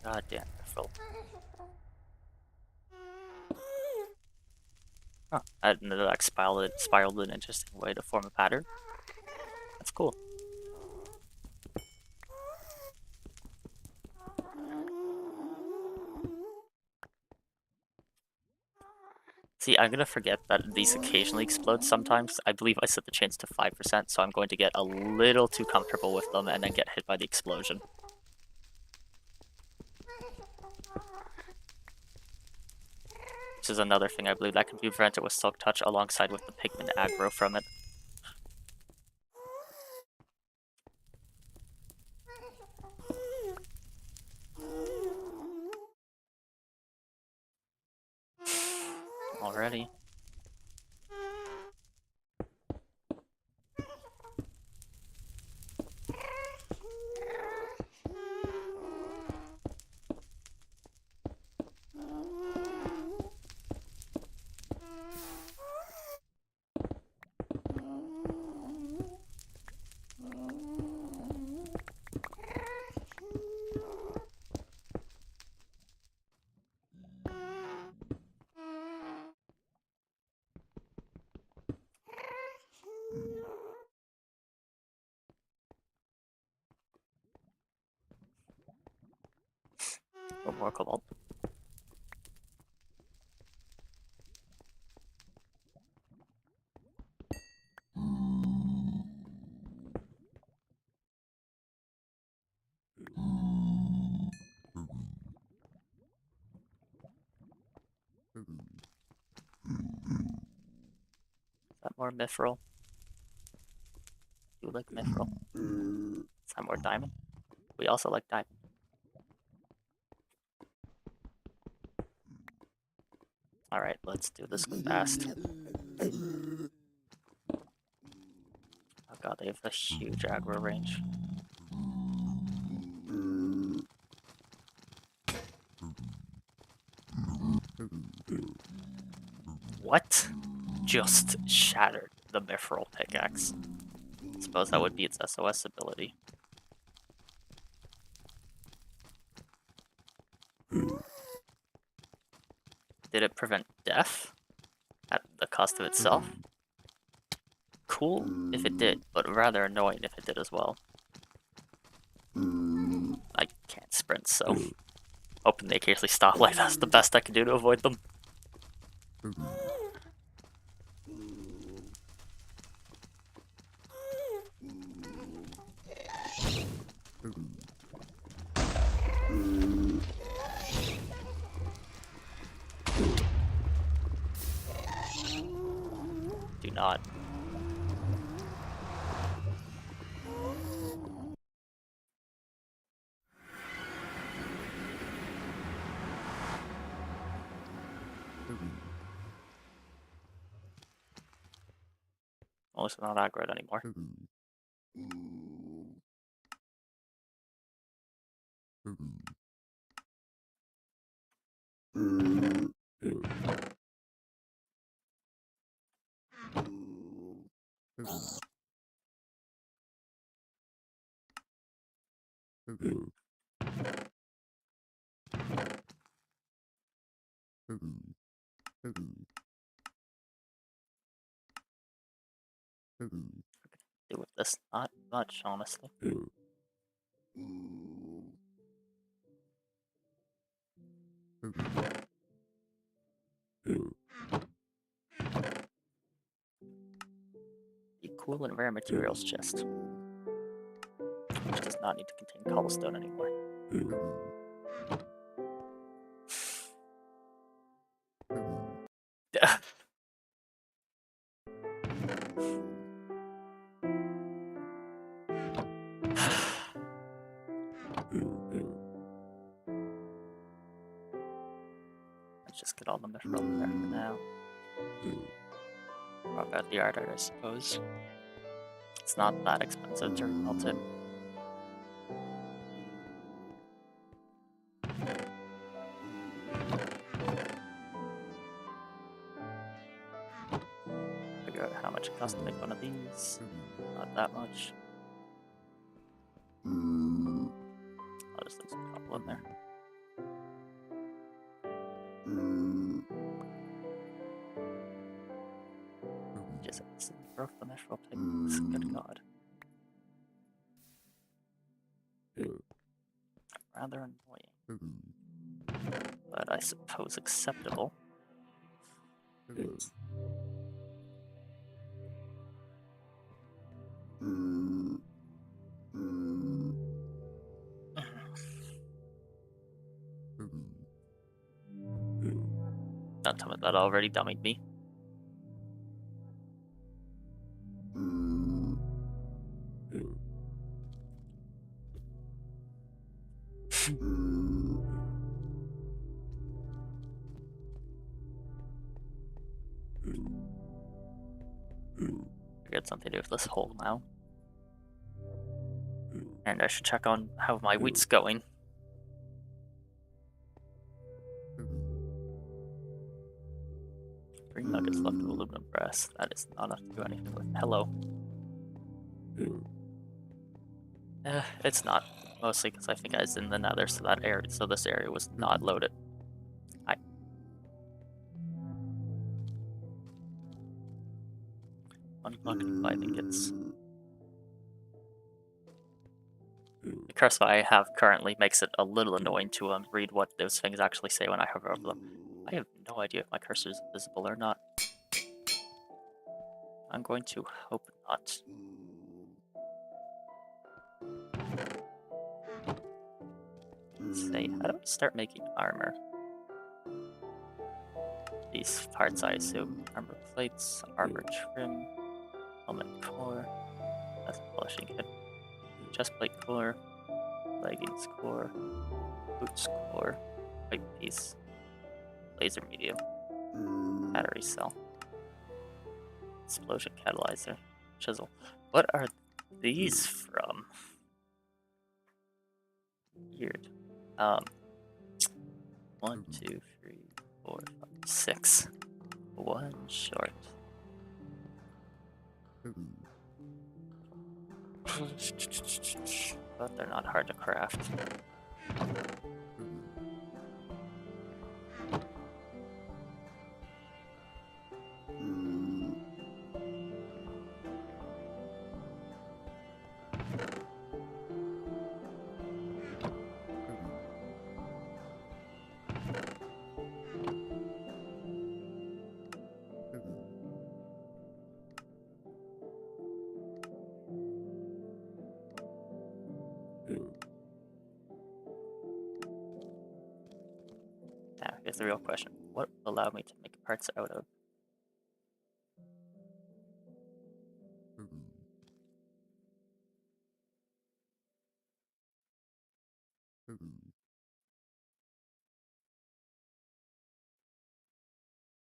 God damn it, Phil. Huh. I didn't know that spiraled in an interesting way to form a pattern. That's cool. See, I'm gonna forget that these occasionally explode sometimes. I believe I set the chance to 5%, so I'm going to get a little too comfortable with them and then get hit by the explosion. Which is another thing I believe that can be prevented with Silk Touch alongside with the pigment aggro from it. Already. A more cobalt. Is that more mithril? You like mithril? Is that more diamond? We also like diamond. Alright, let's do this fast. Oh god, they have a huge aggro range. What? Just shattered the mithril pickaxe. I suppose that would be its SOS ability. Did it prevent death? At the cost of itself? Cool if it did, but rather annoying if it did as well. I can't sprint, so hoping they occasionally stop like that's the best I can do to avoid them. Do not. Almost not aggroed anymore. Do with this, not much, honestly. The cool and rare materials chest, which does not need to contain cobblestone anymore. Let's just get all the metal there for now. Drop out the art, I suppose. It's not that expensive to remelt it. Figure out how much it costs to make one of these. Not that much. I'll just leave some cobble in there. Just broke the mesh roll pigments. Good God. Rather annoying. But I suppose acceptable. Don't tell me that already dummied me. I got something to do with this hole now. And I should check on how my wheat's going. 3 nuggets left of aluminum brass. That is not enough to do anything with. Hello. It's not. Mostly because I think I was in the nether, so that area, so this area was not loaded. Hi. 1 bucket and 5 ingots. The cursor I have currently makes it a little annoying to read what those things actually say when I hover over them. I have no idea if my cursor is visible or not. I'm going to hope not. Say, how do I start making armor? These parts, I assume. Armor plates, armor trim, helmet core, that's a polishing kit, chest plate core, leggings core, boots core, white piece, laser medium, battery cell, explosion catalyzer, chisel. What are these from? Weird. 1, 2, 3, 4, 5, 6. 1 short. But they're not hard to craft. Now, here's the real question. What will allow me to make parts out of?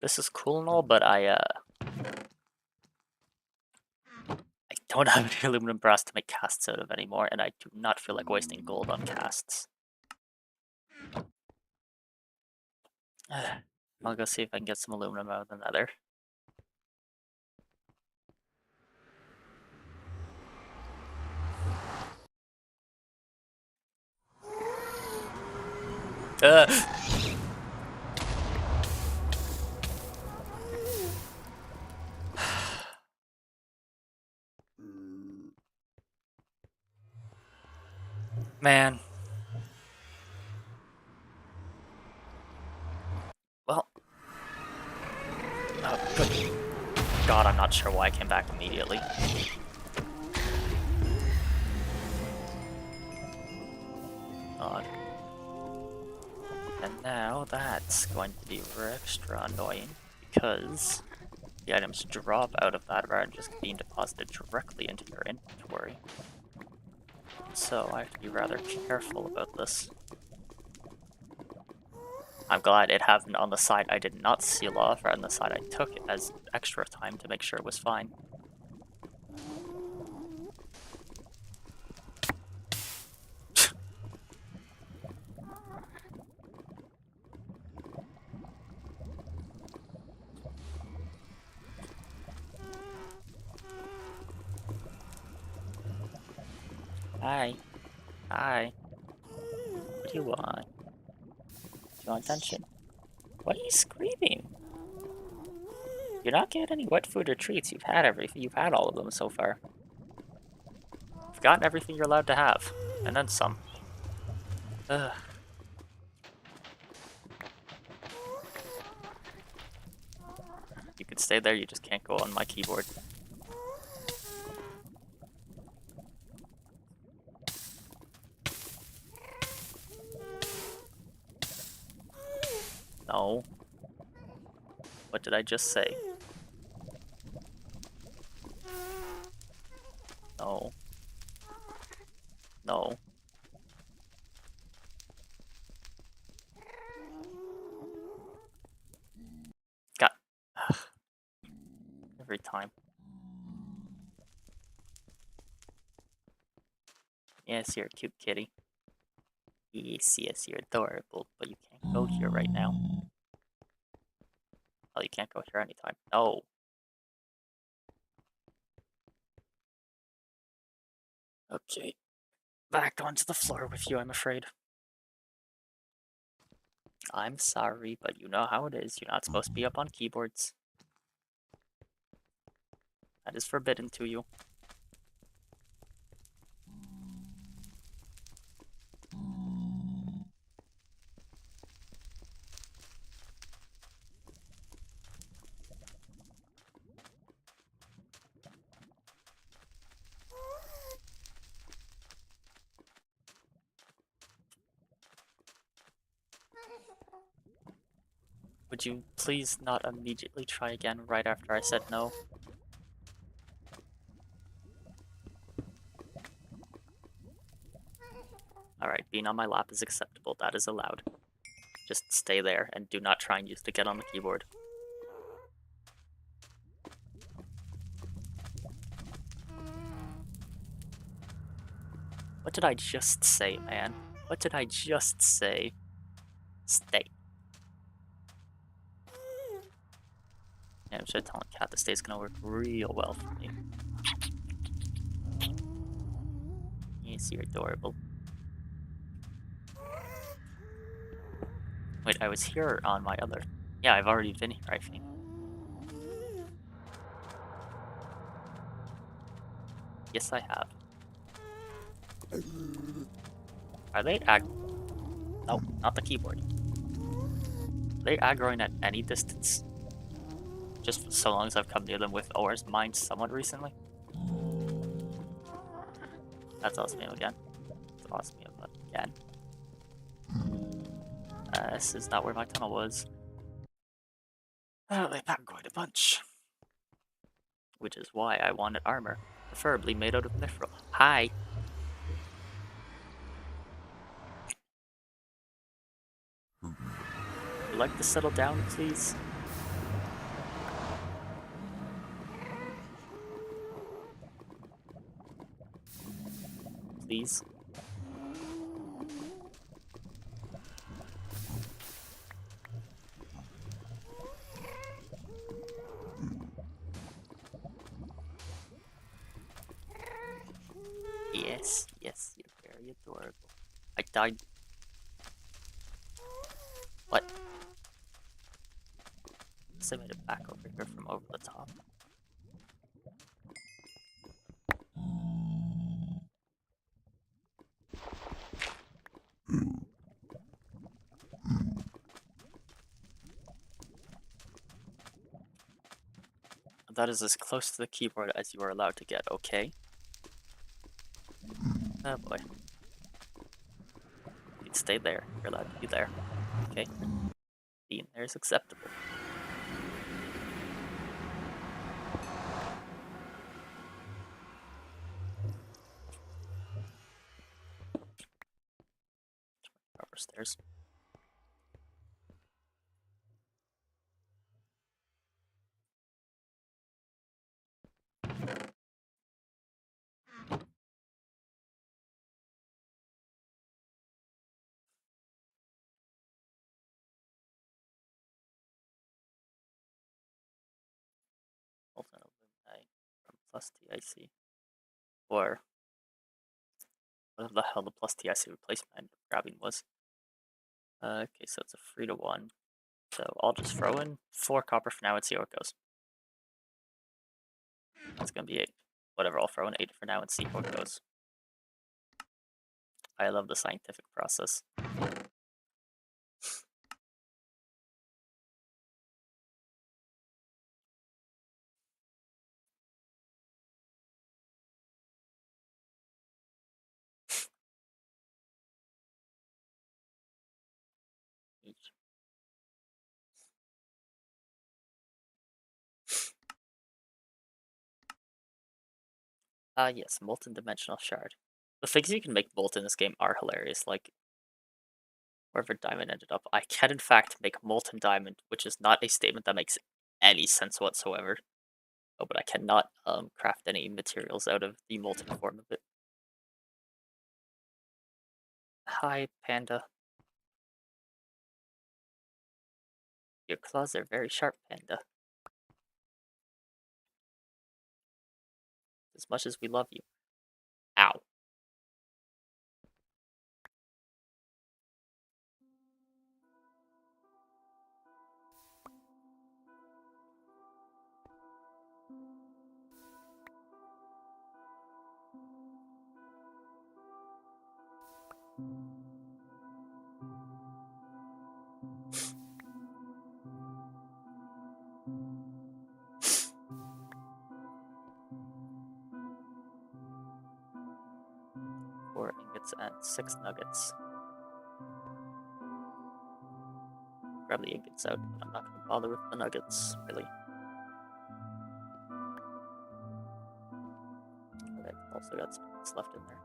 This is cool and all, but I don't have any aluminum brass to make casts out of anymore, and I do not feel like wasting gold on casts. I'll go see if I can get some aluminum out of the nether. Man. Good God, I'm not sure why I came back immediately. God. And now that's going to be extra annoying because the items drop out of that rather than just being deposited directly into your inventory. So I have to be rather careful about this. I'm glad it happened on the side I did not seal off, rather than the side I took as extra time to make sure it was fine. Hi. Hi. What do you want? Do you want attention? Why are you screaming? You're not getting any wet food or treats. You've had everything. You've had all of them so far. You've gotten everything you're allowed to have. And then some. Ugh. You could stay there, you just can't go on my keyboard. No. What did I just say? No. No. God. Every time. Yes, you're a cute kitty. Yes, yes, you're adorable, but you can't go here right now. Oh, you can't go here anytime. No. Okay. Back onto the floor with you, I'm afraid. I'm sorry, but you know how it is. You're not supposed to be up on keyboards. That is forbidden to you. Would you please not immediately try again right after I said no? Alright, being on my lap is acceptable. That is allowed. Just stay there and do not try and use to get on the keyboard. What did I just say, man? What did I just say? Stay. Yeah, I'm sure telling Cat to stay is gonna work real well for me. Yes, you're adorable. Wait, I was here on my other... Yeah, I've already been here, I think. Yes, I have. Are they No, not the keyboard. Are they aggroing at any distance? Just so long as I've come near them with Oars mined somewhat recently? That's awesome again. That's awesome again. This is not where my tunnel was. Oh, they packed quite a bunch. Which is why I wanted armor, preferably made out of mithril. Hi! Would you like to settle down, please? Please? Yes, yes, you're very adorable. I died. What? I made it back over here from over the top. That is as close to the keyboard as you are allowed to get, okay? Oh boy. You'd stay there. You're allowed to be there. Okay? Being there is acceptable. Upper stairs. Molten Alumni from plus TIC. Or whatever the hell the plus TIC replacement grabbing was. Okay, so it's a 3-to-1. So I'll just throw in 4 copper for now and see how it goes. That's gonna be 8. Whatever, I'll throw in 8 for now and see how it goes. I love the scientific process. Each. Yes, Molten Dimensional Shard. The things you can make Molten in this game are hilarious, like wherever Diamond ended up. I can in fact make Molten Diamond, which is not a statement that makes any sense whatsoever. Oh, but I cannot craft any materials out of the molten form of it. Hi, Panda. Your claws are very sharp, Panda. As much as we love you. Ow. Four ingots and 6 nuggets. Grab the ingots out, but I'm not going to bother with the nuggets, really. Okay, also got some nuggets left in there.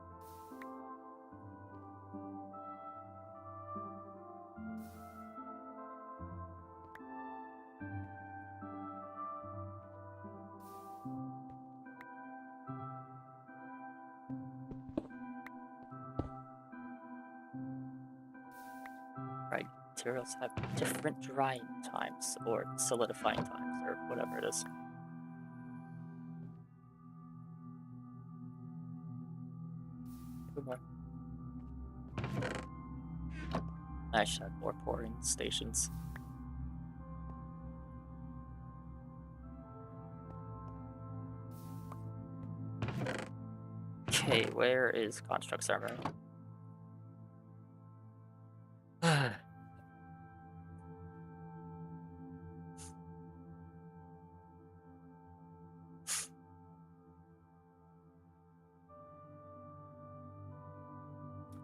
Right, materials have different drying times, or solidifying times, or whatever it is. I should have more pouring stations. Okay, where is Construct's armor?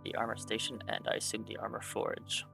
The armor station, and I assume the armor forge.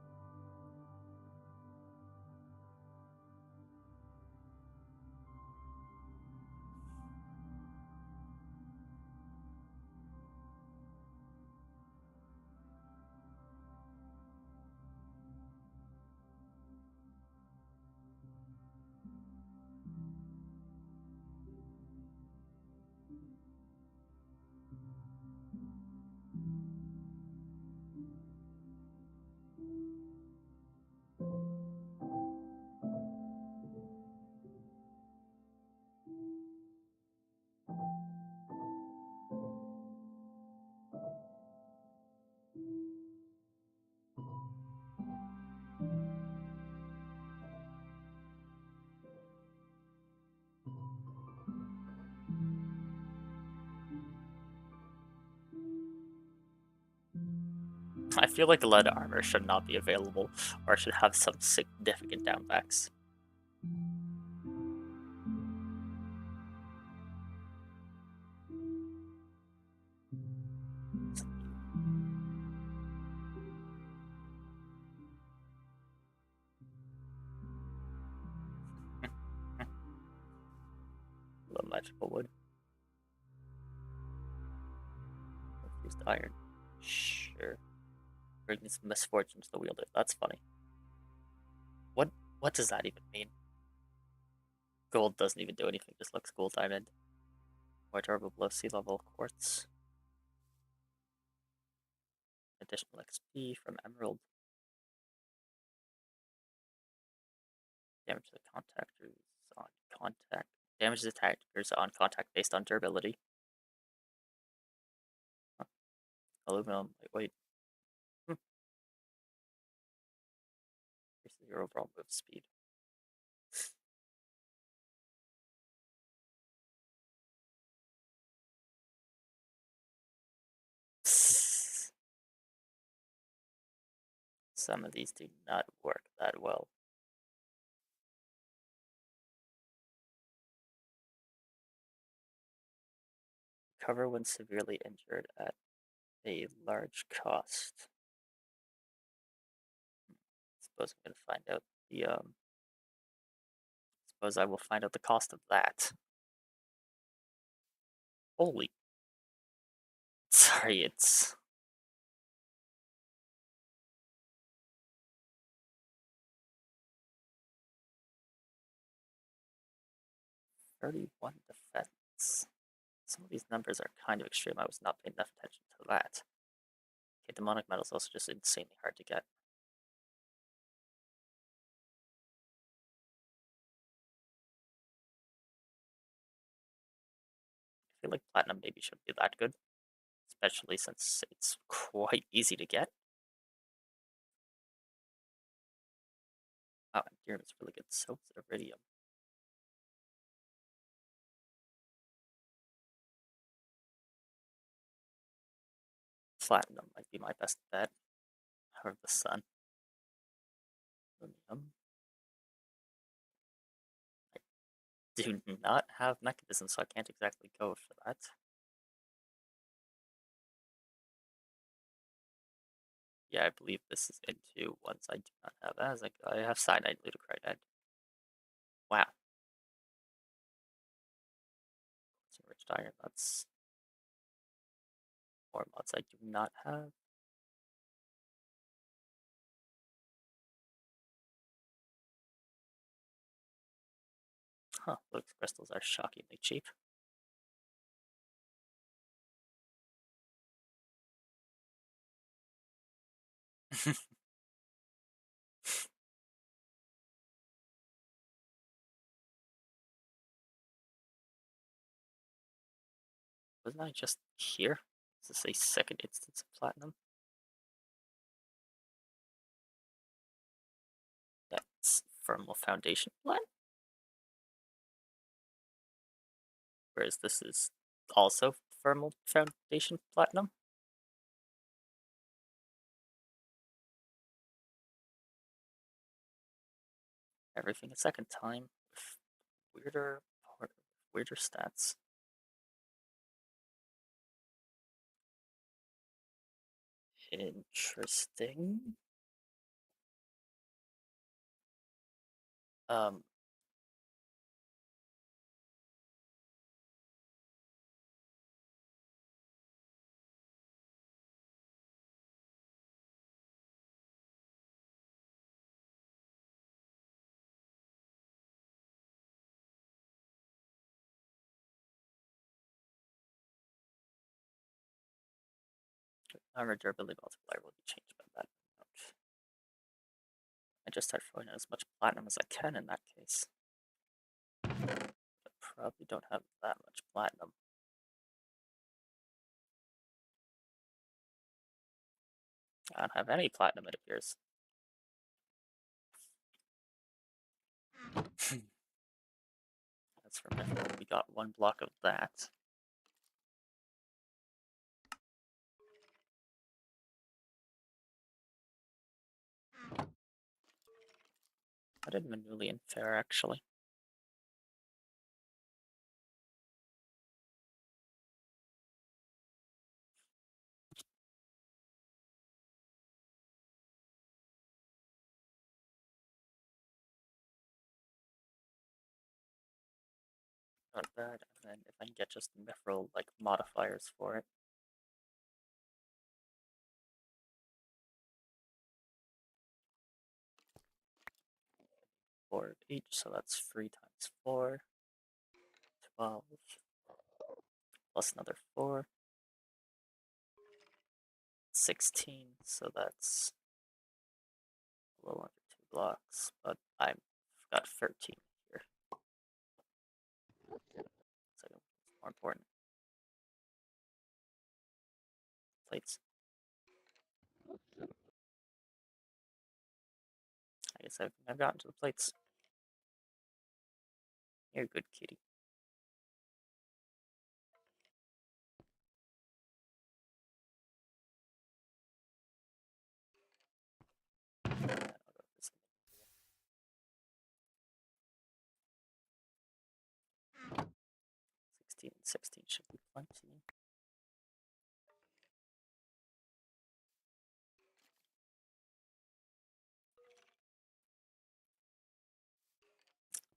I feel like lead armor should not be available, or should have some significant downbacks. Used iron. Sure. Brings misfortune to the wielder. That's funny. What does that even mean? Gold doesn't even do anything, just looks cool. Diamond. More durable below sea level. Quartz. Additional XP from emerald. Damage to the contactors on contact. Damage to attackers on contact based on durability. Huh. Aluminum, lightweight. Increases your overall move speed. Some of these do not work that well. Recover when severely injured at a large cost. Suppose I'm gonna find out the Suppose I will find out the cost of that. Holy. Sorry, it's 31 defense. Some of these numbers are kind of extreme. I was not paying enough attention to that. Okay, demonic metal is also just insanely hard to get. I feel like platinum maybe shouldn't be that good, especially since it's quite easy to get. Oh, and Deer is really good. So is iridium. Platinum might be my best bet. Or the sun. Aluminum. I do not have mechanism, so I can't exactly go for that. Yeah, I believe this is into ones I do not have. As I have cyanide, ludicrite, and wow. It's enriched iron. That's more mods I do not have. Huh, those crystals are shockingly cheap. Wasn't I just here? Is this a second instance of platinum? That's thermal foundation platinum. Whereas this is also thermal foundation platinum. Everything a second time with weirder stats. Interesting. Um, Armor durability multiplier will be changed by that. I just start throwing in as much platinum as I can in that case. I probably don't have that much platinum. I don't have any platinum, it appears. That's for mithril. We got one block of that. How did Manulian fare, actually? Not bad. And then if I can get just mithril, like, modifiers for it. 4 of each, so that's 3 times 4, 12, plus another 4, 16, so that's a little under 2 blocks, but I've got 13 here. So it's more important. Plates. I guess I've gotten to the plates. You're a good kitty. And 16 should be plenty.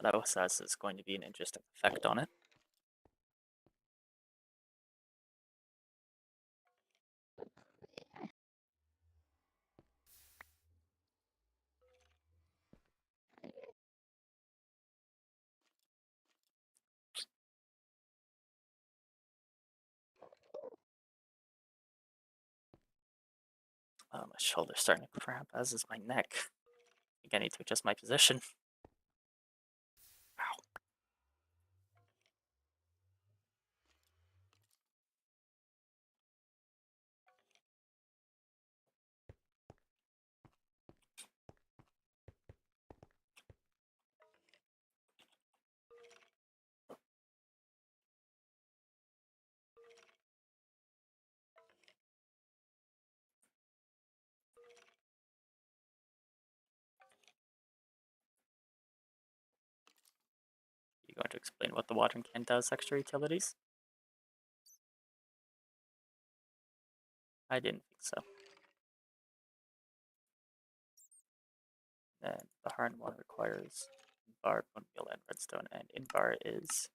That also has is going to be an interesting effect on it. Oh, my shoulder's starting to cramp, as is my neck. I think I need to adjust my position. Ow. You going to explain what the watering can does, extra utilities? I didn't think so. And the hardened one requires invar, bone meal, and redstone, and invar is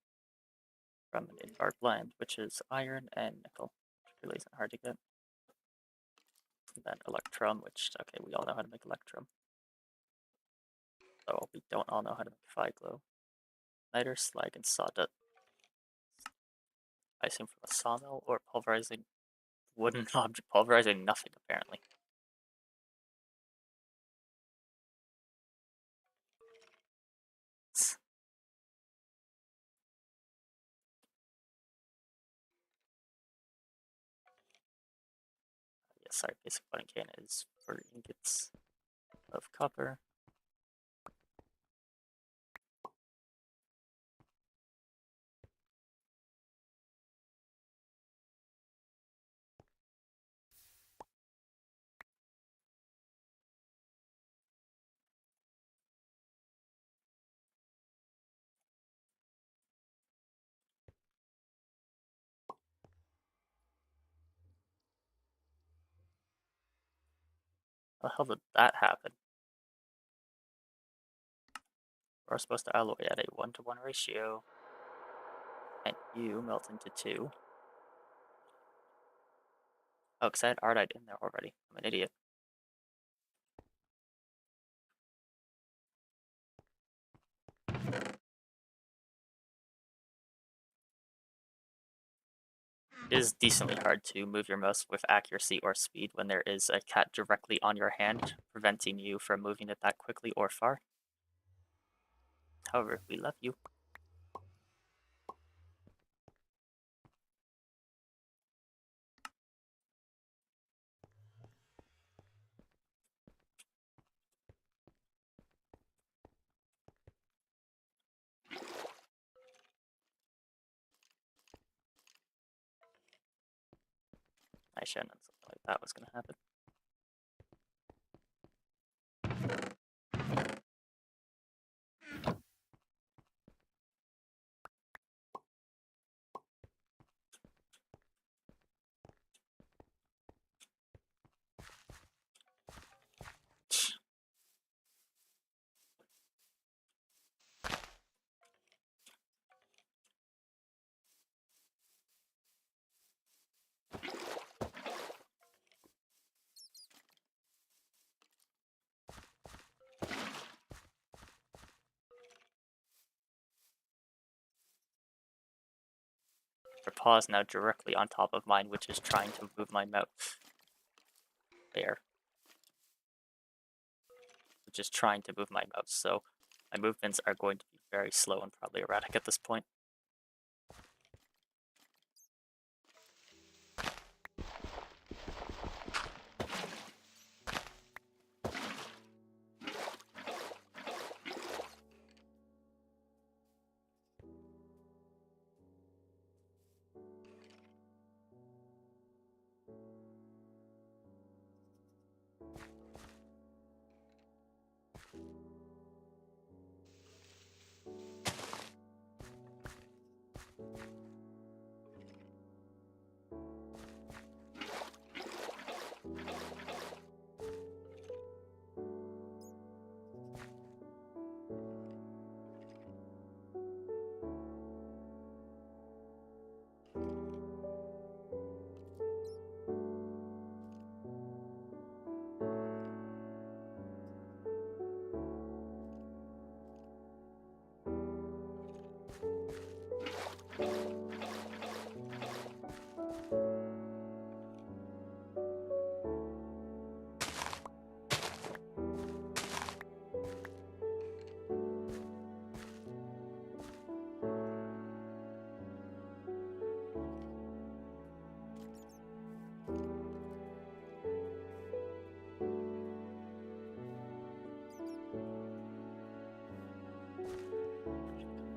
from an invar blend, which is iron and nickel, which really isn't hard to get. And then electrum, which, okay, we all know how to make electrum. Though we don't all know how to make figlow. Niter, slag, and sawdust. I assume from a sawmill or pulverizing wooden object, pulverizing nothing apparently. Yes, our basic watering can is for ingots of copper. How the hell did that happen? We're supposed to alloy at a 1-to-1 ratio. And you melt into 2. Oh, because I had Ardite in there already. I'm an idiot. It is decently hard to move your mouse with accuracy or speed when there is a cat directly on your hand, preventing you from moving it that quickly or far. However, we love you. I shouldn't have something like that was going to happen. Your paw is now directly on top of mine, which is trying to move my mouse. There. Which is trying to move my mouse, so my movements are going to be very slow and probably erratic at this point.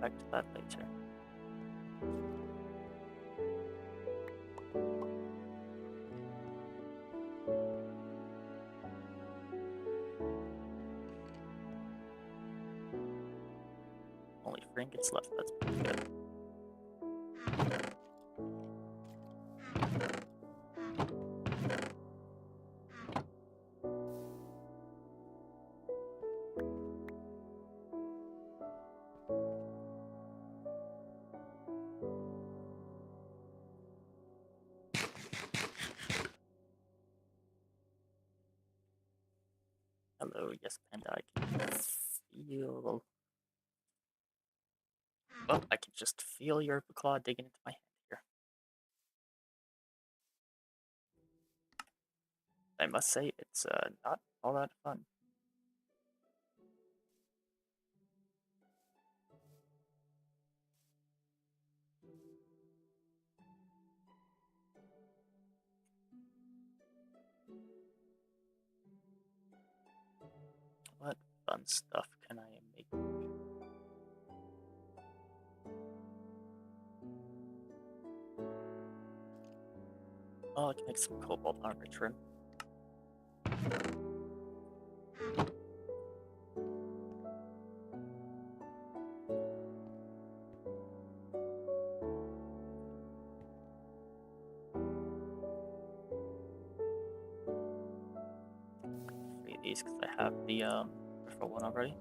Back to that later. Only 3 ingots left, that's pretty good. Hello, yes, Panda, I can feel... Oh, I can just feel your claw digging into my hand here. I must say, it's not all that fun. What fun stuff can I make? Oh, I can make some cobalt armor trim. Free these because I have the peripheral one already.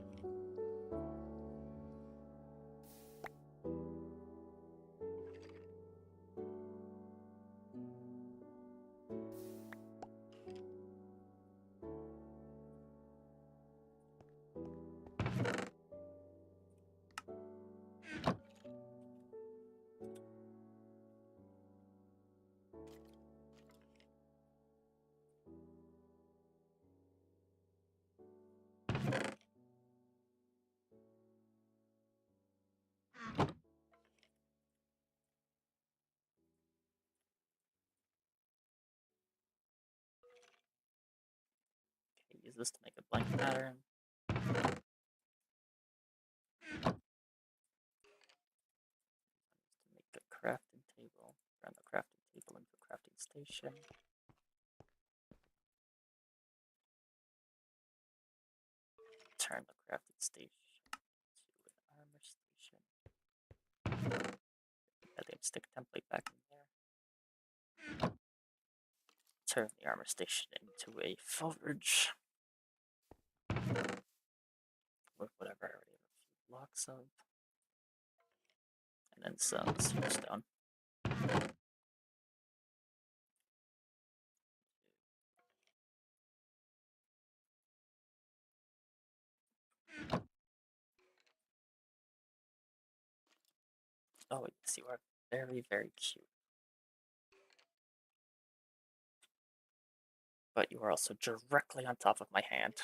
Okay, use this to make a blank pattern. To make a crafting table. Run the crafting table into a crafting station. Turn the crafting station to an armor station. Add the stick template back in there. Turn the armor station into a forge. With whatever I already have a few blocks of. And then some stone. Oh, wait, see where Very, very cute. But you are also directly on top of my hand.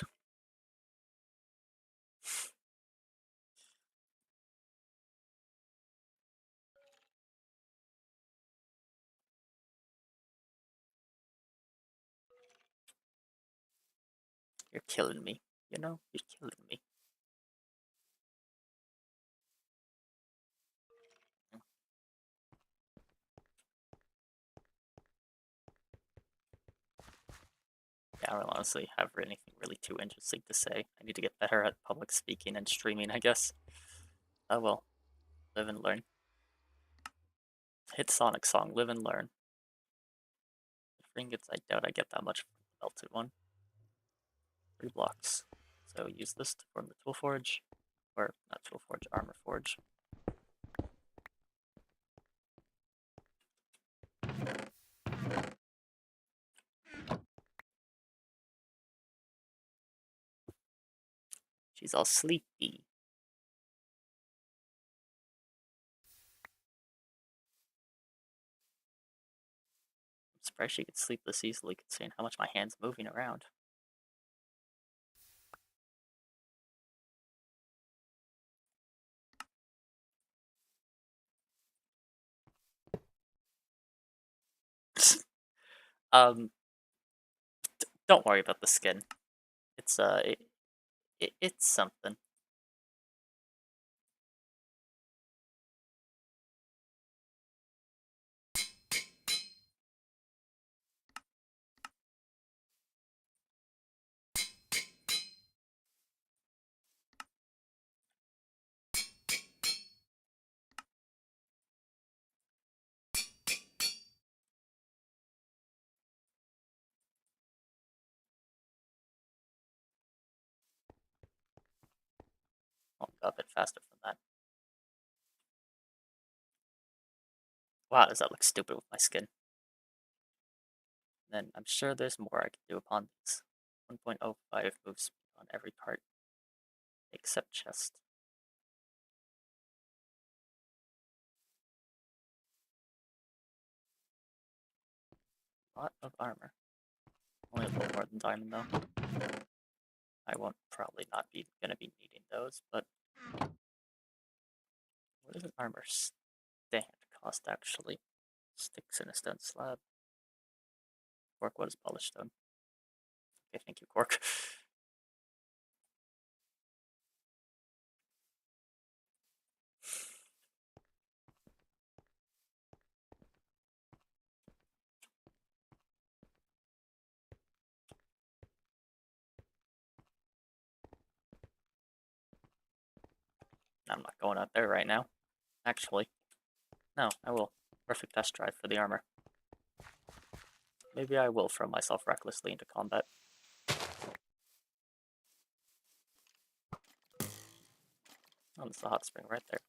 You're killing me. You know, you're killing me. Yeah, I don't honestly have anything really too interesting to say. I need to get better at public speaking and streaming, I guess. Oh well, live and learn. Hit Sonic song, live and learn. Ingots, I doubt I get that much for the melted one. 3 blocks. So use this to form the tool forge. Or not tool forge, armor forge. She's all sleepy. I'm surprised she could sleep this easily considering how much my hand's moving around. um, don't worry about the skin. It's it's something. I'll go a bit faster from that. Wow, does that look stupid with my skin? Then I'm sure there's more I can do upon these. 1.05 moves speed on every part, except chest. Lot of armor. Only a little more than diamond though. I won't probably not be gonna be needing those, but what does an armor stand cost actually? Sticks in a stone slab. Cork, what is polished stone? Okay, thank you, Cork. I'm not going out there right now. Actually, no, I will. Perfect test drive for the armor. Maybe I will throw myself recklessly into combat. Oh, there's the hot spring right there.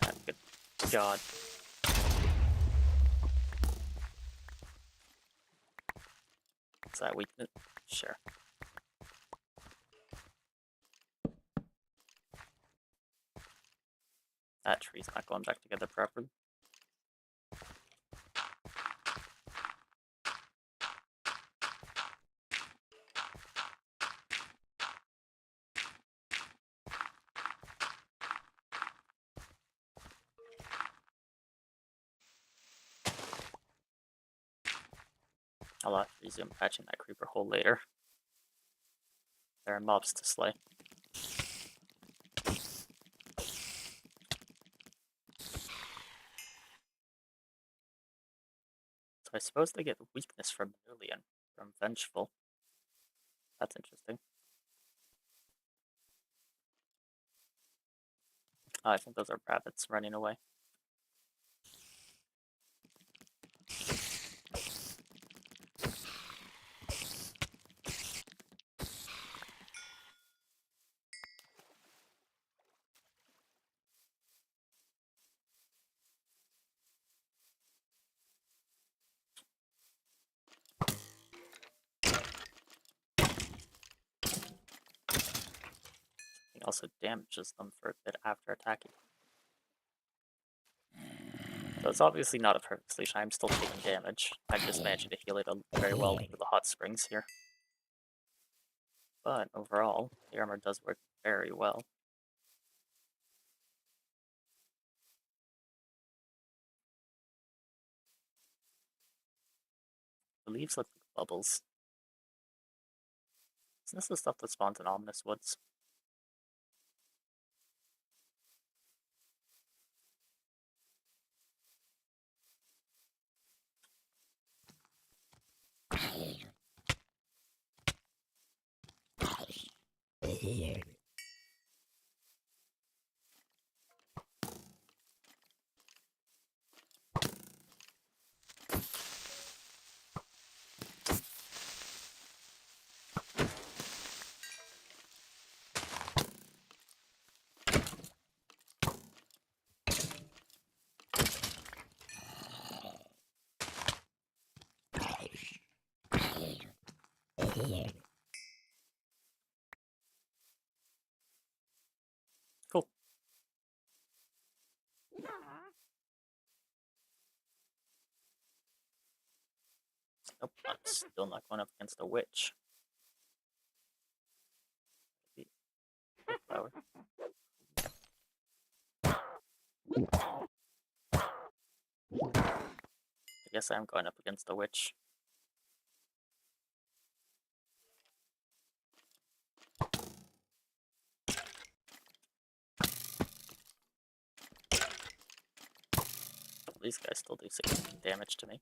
Ah, good God. Is that weakness? Sure. That tree's not going back together properly. I'll have to resume patching that creeper hole later. There are mobs to slay. So I suppose they get weakness from Million, from Vengeful. That's interesting. Oh, I think those are rabbits running away. It also damages them for a bit after attacking. So it's obviously not a perfect solution. I'm still taking damage. I'm just managing to heal it very well with the hot springs here. But overall, the armor does work very well. The leaves look like bubbles. Isn't this the stuff that spawns in ominous woods? Cool. Nope, I'm still not going up against a witch. Flower. I guess I'm going up against a witch. These guys still do significant damage to me.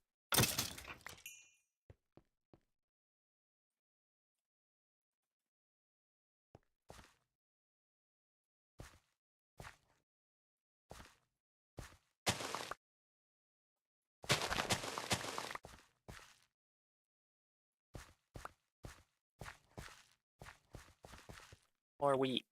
Or wheat.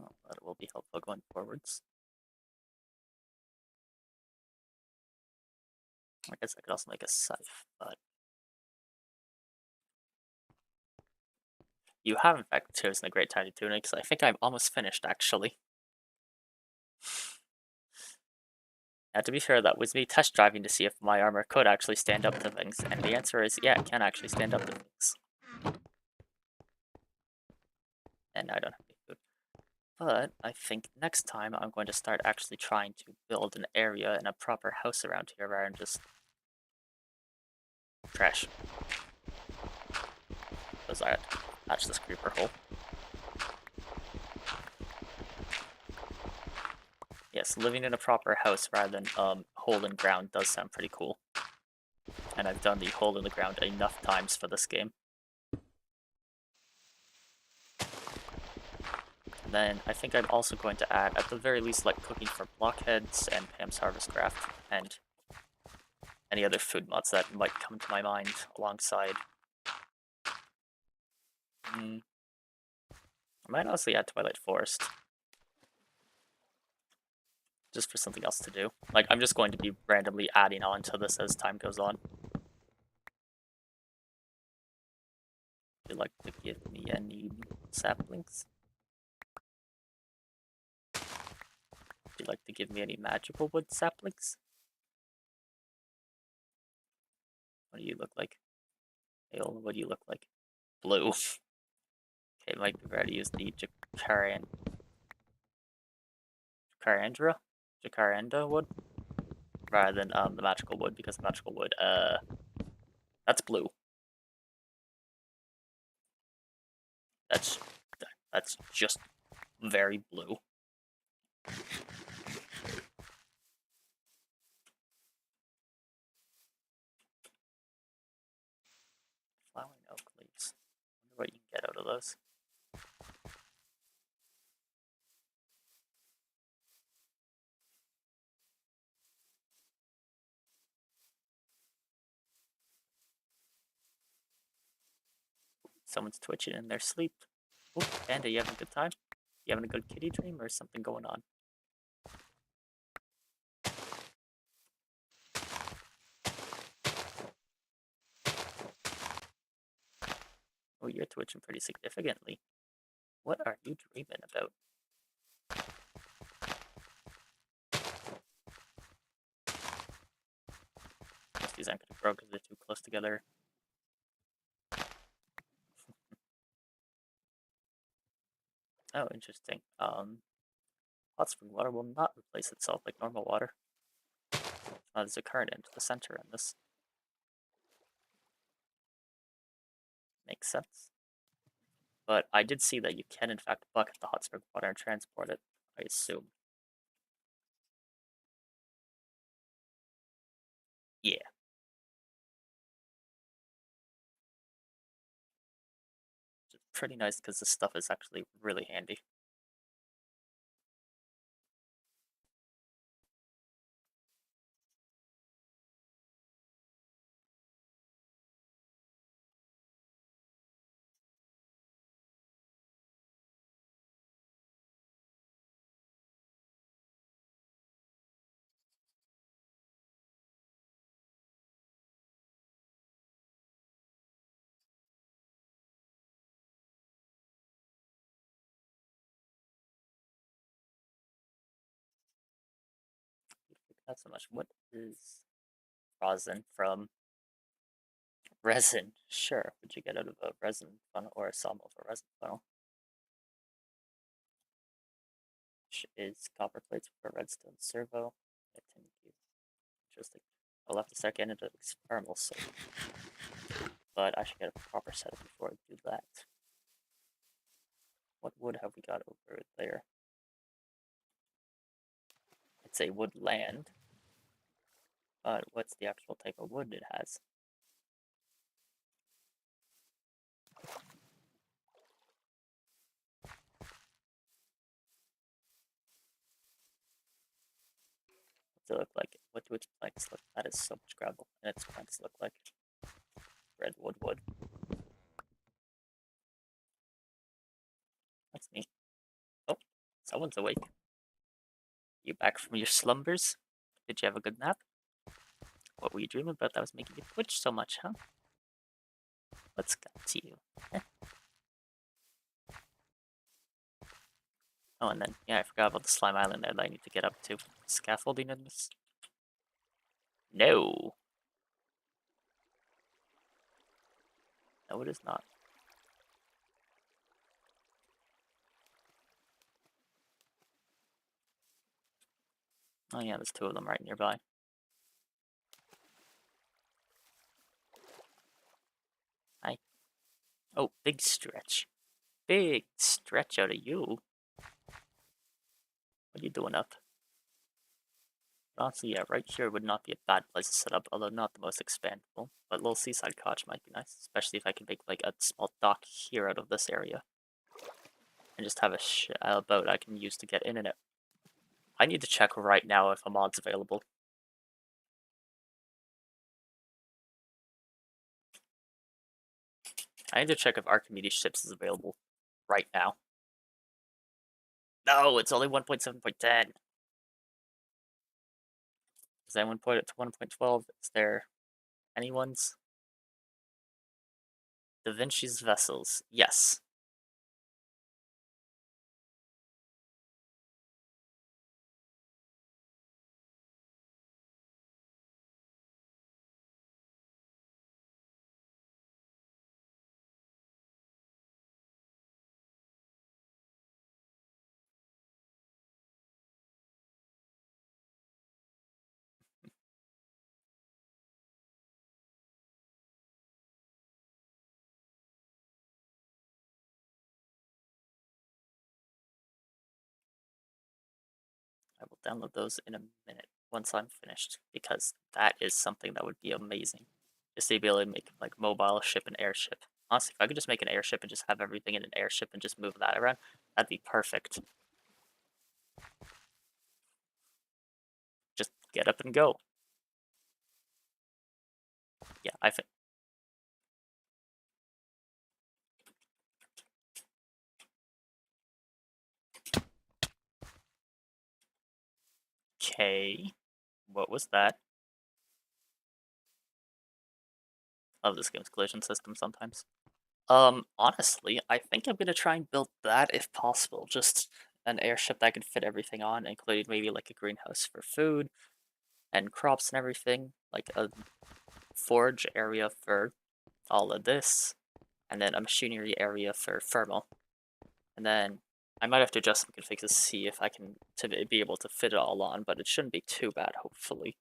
Oh, that will be helpful going forwards. I guess I could also make a scythe, but you have in fact chosen a great time to tune it, because I think I'm almost finished actually. Now to be fair, that was me test driving to see if my armor could actually stand up to things, and the answer is yeah, it can actually stand up to things. And I don't have any food. But I think next time I'm going to start actually trying to build an area and a proper house around here rather than just trash. Because I had to patch this creeper hole. Yes, living in a proper house rather than hole in ground does sound pretty cool. And I've done the hole in the ground enough times for this game. And then I think I'm also going to add, at the very least, like cooking for blockheads and Pam's Harvest Craft, and any other food mods that might come to my mind alongside. I might honestly add Twilight Forest. Just for something else to do. Like, I'm just going to be randomly adding on to this as time goes on. Would you like to give me any saplings? Would you like to give me any magical wood saplings? What do you look like? Ale, what do you look like? Blue. Okay, might be better to use the Jacaranda wood rather than the magical wood, because the magical wood, that's blue. That's just very blue. Flowering oak leaves. Wonder what you can get out of those. Someone's twitching in their sleep. Oh, Panda, you having a good time? You having a good kitty dream or something going on? Oh, you're twitching pretty significantly. What are you dreaming about? These aren't gonna grow because they're too close together. Oh, interesting. Hot spring water will not replace itself like normal water. There's a current into the center in this. Makes sense. But I did see that you can in fact bucket the hot spring water and transport it, I assume. Yeah. Which is pretty nice because this stuff is actually really handy. Not so much. What is rosin from resin? Sure. What'd you get out of a resin funnel or a sawmill for a resin funnel? Which is copper plates for a redstone servo. Interesting. I'll have to start getting into thermal soap. But I should get a proper setup before I do that. What wood have we got over there? It's a woodland. But what's the actual type of wood it has? What's it look like? What do its planks look? That is so much gravel. And its planks look like redwood wood. That's neat. Oh, someone's awake. You back from your slumbers? Did you have a good nap? What were you dreaming about that was making you twitch so much, huh? What's got to you? Oh, and then, yeah, I forgot about the slime island there that I need to get up to. Scaffolding in this? No. No, it is not. Oh yeah, there's two of them right nearby. Hi. Oh, big stretch. Big stretch out of you. What are you doing up? Honestly, yeah, right here would not be a bad place to set up, although not the most expandable. But a little seaside cottage might be nice, especially if I can make like a small dock here out of this area. And just have a boat I can use to get in and out. I need to check right now if a mod's available. I need to check if Archimedes ships is available right now. No, it's only 1.7.10. Is anyone put it to 1.12? Is there anyone's? Da Vinci's vessels. Yes. I will download those in a minute once I'm finished, because that is something that would be amazing. Just to be able to make like mobile ship and airship. Honestly, if I could just make an airship and just have everything in an airship and just move that around, that'd be perfect. Just get up and go. Yeah, I think. Okay. What was that? Love this game's collision system sometimes. Honestly, I think I'm gonna try and build that if possible. Just an airship that I can fit everything on, including maybe like a greenhouse for food and crops and everything, like a forage area for all of this, and then a machinery area for thermal. And then I might have to adjust some configs to see if I can be able to fit it all on, but it shouldn't be too bad, hopefully.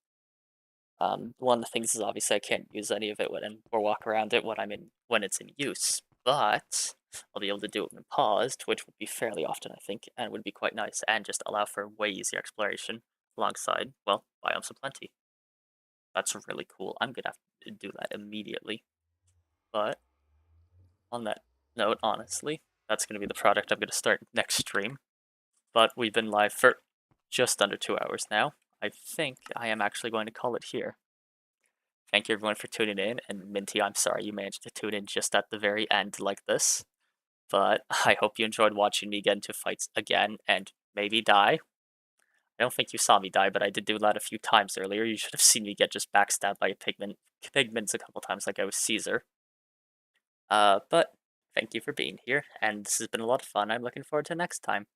One of the things is obviously I can't use any of it or walk around it when it's in use, but I'll be able to do it when paused, which would be fairly often, I think, and would be quite nice, and just allow for way easier exploration alongside, well, biomes aplenty. That's really cool. I'm gonna have to do that immediately. But on that note, honestly, that's gonna be the product I'm gonna start next stream. But we've been live for just under 2 hours now. I think I am actually going to call it here. Thank you everyone for tuning in, and Minty, I'm sorry you managed to tune in just at the very end like this, but I hope you enjoyed watching me get into fights again and maybe die. I don't think you saw me die, but I did do that a few times earlier. You should have seen me get just backstabbed by pigments a couple times like I was Caesar. But thank you for being here, and this has been a lot of fun. I'm looking forward to next time.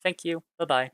Thank you. Bye-bye.